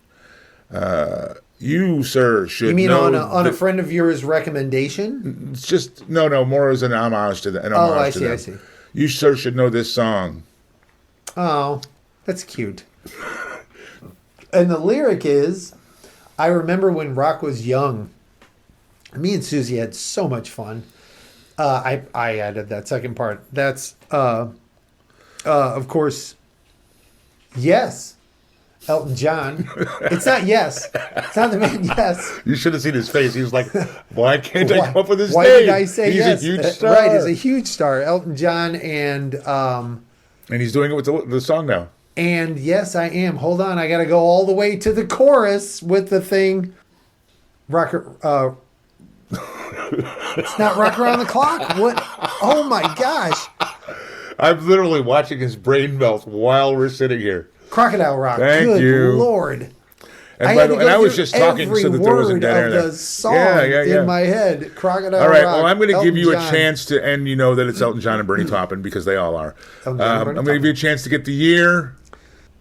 You, sir, should know... You mean on a friend of yours' recommendation? It's just... No, more as an homage to them. I see. You, sir, should know this song. Oh, that's cute. And the lyric is, I remember when rock was young. Me and Susie had so much fun. I added that second part. That's, of course, yes, Elton John. It's not yes. It's not the man yes. You should have seen his face. He was like, why can't I come up with his name? Why did I say yes? He's a huge star. Right, he's a huge star. Elton John and he's doing it with the song now. And yes, I am. Hold on. I got to go all the way to the chorus with the thing. It's not Rock Around the Clock. What? Oh, my gosh. I'm literally watching his brain melt while we're sitting here. Crocodile Rock. Thank you. Lord. And by the way, I was just talking so that there wasn't dead air there. The song in my head. Crocodile Rock. All right, well, I'm going to give you John. a chance to, and you know that it's Elton John and Bernie Taupin because they all are. I'm going to give you a chance to get the year.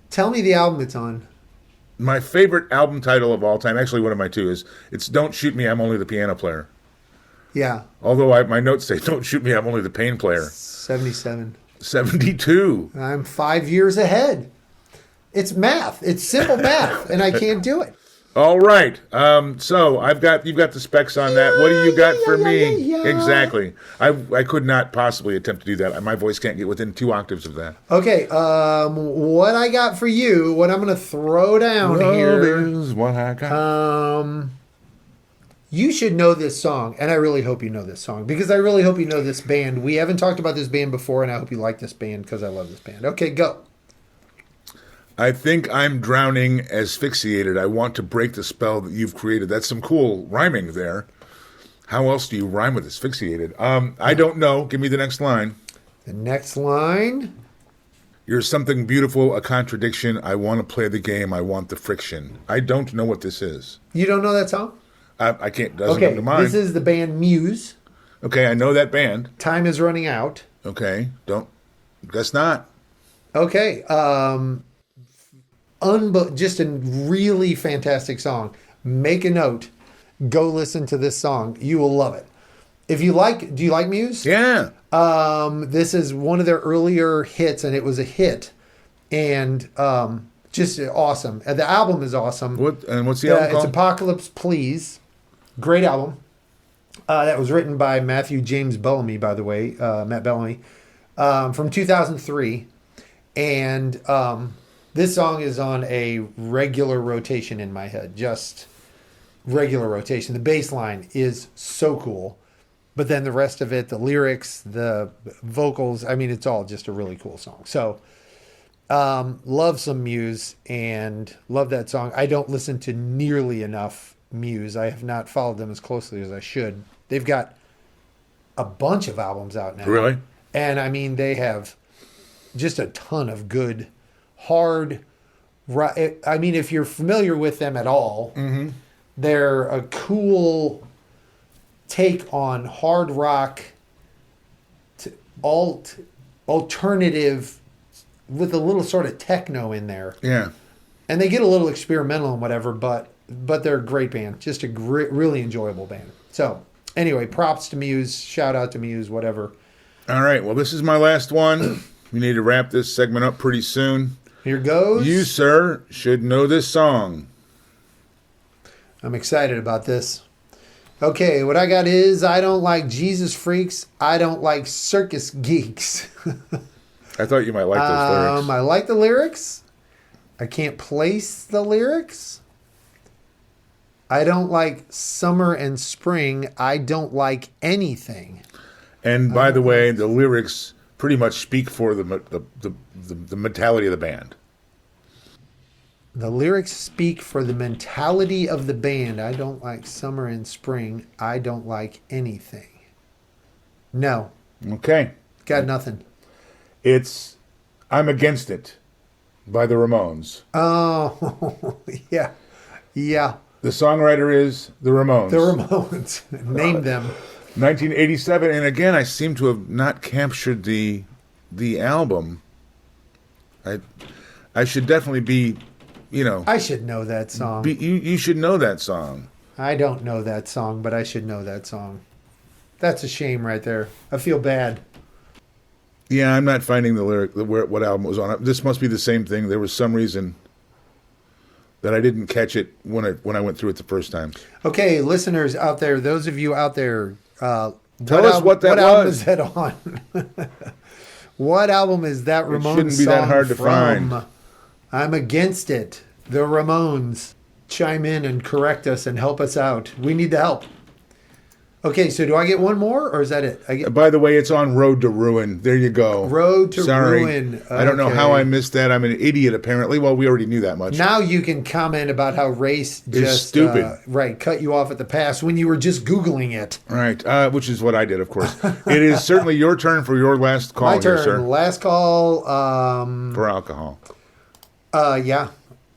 Tell me the album it's on. My favorite album title of all time, actually one of my 2, is it's Don't Shoot Me, I'm Only the Piano Player. Yeah. Although my notes say Don't Shoot Me, I'm Only the Pain Player. 77. 72. I'm 5 years ahead. It's math. It's simple math, and I can't do it. All right. So you've got the specs on that. What do you got for me? Exactly. I could not possibly attempt to do that. My voice can't get within 2 octaves of that. Okay. What I got for you, what I'm going to throw down here is what I got. You should know this song, and I really hope you know this song because I really hope you know this band. We haven't talked about this band before, and I hope you like this band because I love this band. Okay, go. I think I'm drowning, asphyxiated. I want to break the spell that you've created. That's some cool rhyming there. How else do you rhyme with asphyxiated? I don't know. Give me the next line. The next line. You're something beautiful, a contradiction. I want to play the game. I want the friction. I don't know what this is. You don't know that song? I can't. Doesn't come to mind. This is the band Muse. Okay, I know that band. Time is running out. Okay, guess not. Okay, just a really fantastic song. Make a note. Go listen to this song. You will love it. Do you like Muse? Yeah. This is one of their earlier hits, and it was a hit, and just awesome. And the album is awesome. What's the album called? It's Apocalypse Please. Great album. That was written by Matthew James Bellamy, by the way, Matt Bellamy, from 2003. And this song is on a regular rotation in my head, just regular rotation. The bass line is so cool. But then the rest of it, the lyrics, the vocals, I mean, it's all just a really cool song. So love some Muse and love that song. I don't listen to nearly enough Muse. I have not followed them as closely as I should. They've got a bunch of albums out now. Really? And I mean, they have just a ton of good, hard. I mean, if you're familiar with them at all, they're a cool take on hard rock, alternative with a little sort of techno in there. Yeah. And they get a little experimental and whatever, but they're a great band. Just a really enjoyable band. So anyway, props to Muse. Shout out to Muse, whatever. All right. Well, this is my last one. We need to wrap this segment up pretty soon. Here goes. You, sir, should know this song. I'm excited about this. Okay, what I got is I don't like Jesus freaks. I don't like circus geeks. I thought you might like those lyrics. I like the lyrics. I can't place the lyrics. I don't like summer and spring. I don't like anything. And by the way, the lyrics pretty much speak for the mentality of the band. The lyrics speak for the mentality of the band. I don't like summer and spring. I don't like anything. No. Okay. Got nothing. It's I'm Against It by the Ramones. Oh, yeah. Yeah. The songwriter is the Ramones. The Ramones. Name them. 1987, and again, I seem to have not captured the album. I should definitely be, I should know that song. You should know that song. I don't know that song, but I should know that song. That's a shame right there. I feel bad. Yeah, I'm not finding the lyric, what album it was on. This must be the same thing. There was some reason that I didn't catch it when I went through it the first time. Okay, listeners out there, those of you out there, tell us what album is that on? What album is that Ramones song? It shouldn't be that hard to find. I'm Against It. The Ramones. Chime in and correct us and help us out. We need the help. Okay, so do I get one more, or is that it? By the way, it's on Road to Ruin. There you go. Road to Ruin. Okay. I don't know how I missed that. I'm an idiot, apparently. Well, we already knew that much. Now you can comment about how Rayce just stupid. Cut you off at the pass when you were just Googling it. Right, which is what I did, of course. It is certainly your turn for your last call. My turn. Here, sir. Last call. For alcohol. Yeah,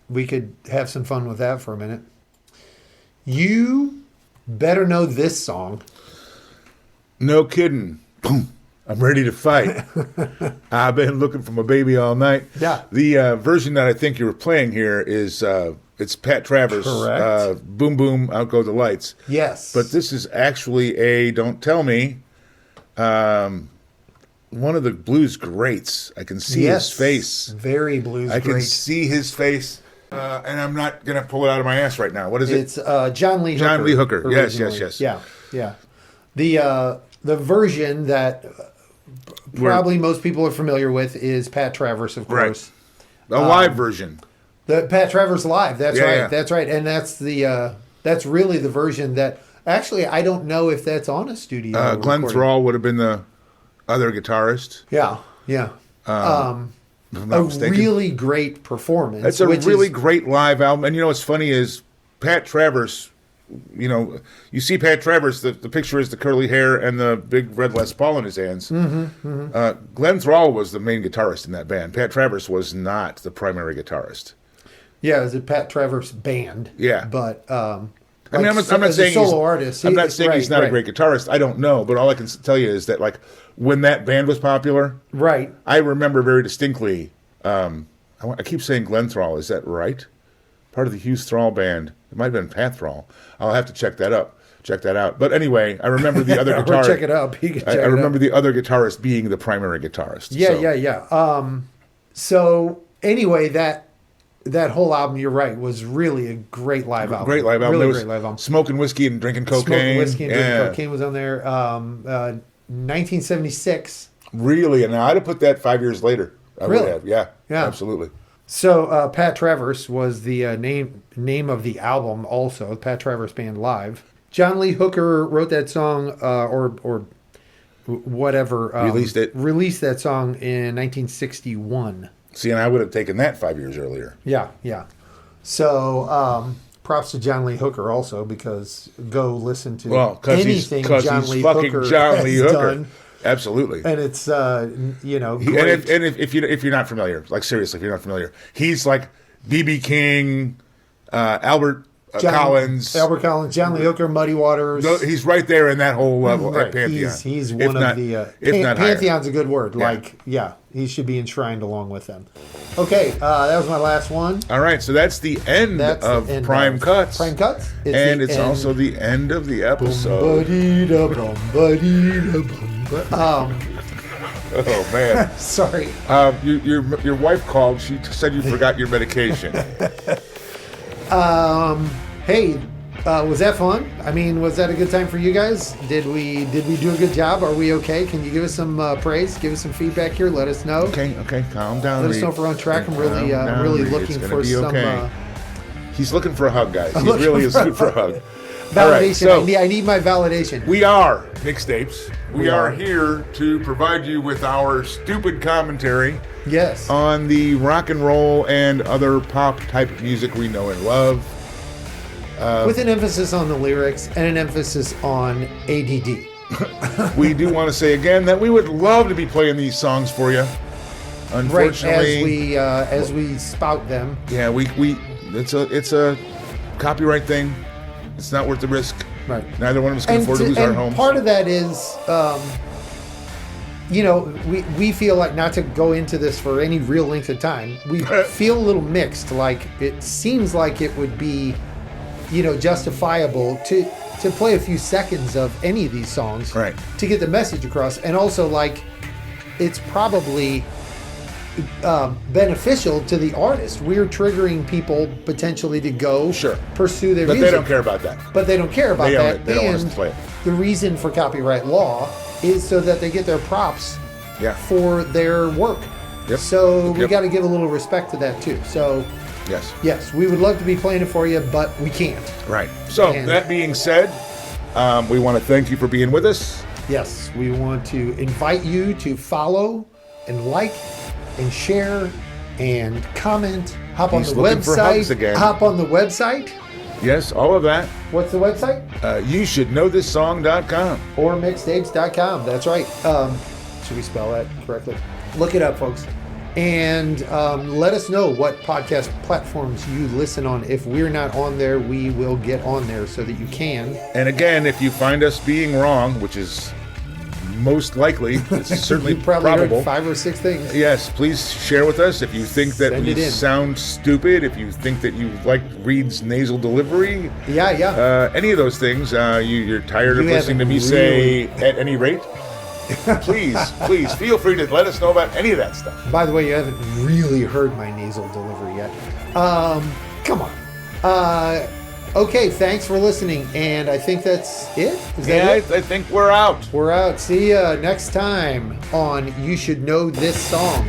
we could have some fun with that for a minute. You better know this song. No kidding. Boom. I'm ready to fight. I've been looking for my baby all night. Yeah. The version that I think you were playing here is it's Pat Travers. Correct. Boom Boom, Out Go the Lights. Yes. But this is actually Don't Tell Me, one of the blues greats. I can see his face. Very blues I great. can see his face. And I'm not going to pull it out of my ass right now. What is it? It's John Lee Hooker. John Lee Hooker. Originally. Yes. Yeah. The version that probably most people are familiar with is Pat Travers, of course. Right. A live version. The Pat Travers live. That's right. Yeah. That's right. And that's really the version that actually I don't know if that's on a studio. Glenn Thrall would have been the other guitarist. Yeah. A really great performance. It's a really great live album. And what's funny is Pat Travers, you see Pat Travers, the picture is the curly hair and the big red Les Paul in his hands. Glenn Thrall was the main guitarist in that band. Pat Travers was not the primary guitarist. Yeah, it was a Pat Travers band. Yeah. But, I'm not saying solo artist. I'm not saying he's not a great guitarist. I don't know, but all I can tell you is that when that band was popular, right? I remember very distinctly. I keep saying Glenn Thrall. Is that right? Part of the Hughes Thrall band. It might have been Pat Thrall. I'll have to check that out. But anyway, I remember the other guitarist. Check it up. I remember the other guitarist being the primary guitarist. Yeah. So anyway, that whole album, you're right, was really a great live album. Great live album. Really great live album. Smoking Whiskey and Drinking Cocaine. Smoking Whiskey and Drinking Cocaine was on there. 1976. Really? And I'd have put that 5 years later. I would have. Yeah. Absolutely. So Pat Travers was the name of the album also, Pat Travers Band Live. John Lee Hooker wrote that song or whatever. Released that song in 1961. See, and I would have taken that 5 years earlier. Yeah. So props to John Lee Hooker also, because go listen to anything John Lee Hooker has done. Absolutely. And it's, great. And if you're not familiar, seriously, if you're not familiar, he's like B.B. King, Albert Collins, John Lee Hooker, Muddy Waters. He's right there in that whole pantheon. He's one of the pantheon's a good word. He should be enshrined along with them. Okay, that was my last one. All right, so that's the end of Prime Cuts. Prime Cuts, it's also the end of the episode. Oh man! Sorry. Your wife called. She said you forgot your medication. Hey, was that fun? I mean, was that a good time for you guys? Did we do a good job? Are we okay? Can you give us some praise? Give us some feedback here. Let us know. Okay, calm down. Let us know if we're on track. I'm really looking for some. Okay. He's looking for a hug, guys. He really is looking for a hug. Validation. Right, so I need my validation. We are MixedApez. We are here to provide you with our stupid commentary. Yes. On the rock and roll and other pop type of music we know and love. With an emphasis on the lyrics and an emphasis on ADD. We do want to say again that we would love to be playing these songs for you. Unfortunately, as we spout them. Yeah, it's a copyright thing. It's not worth the risk. Right. Neither one of us can afford to lose our homes. Part of that is, we feel like, not to go into this for any real length of time, we feel a little mixed. Like, it seems like it would be, justifiable to play a few seconds of any of these songs, right, to get the message across. And also, like, it's probably beneficial to the artist. We're triggering people potentially to go pursue their music. But they don't care about that. But they don't care about that. They don't want us to play it. The reason for copyright law is so that they get their props for their work. Yep. So we got to give a little respect to that too. So yes, we would love to be playing it for you, but we can't. Right. So that being said, we want to thank you for being with us. Yes, we want to invite you to follow and like and share and comment. Hop on the website. Hop on the website. Yes, all of that. What's the website? YouShouldKnowThisSong.com. Or MixedApez.com. That's right. Should we spell that correctly? Look it up, folks. And let us know what podcast platforms you listen on. If we're not on there, we will get on there so that you can. And again, if you find us being wrong, which is most likely, it's certainly probable. Heard 5 or 6 things. Yes, please share with us if you think that we sound stupid, if you think that you like Reed's nasal delivery. Any of those things, you're tired of listening to me say at any rate. please feel free to let us know about any of that stuff. By the way, you haven't really heard my nasal delivery yet. Come on. Okay, thanks for listening, and I think that's it. Is that it? I think we're out. We're out. See ya next time on You Should Know This Song.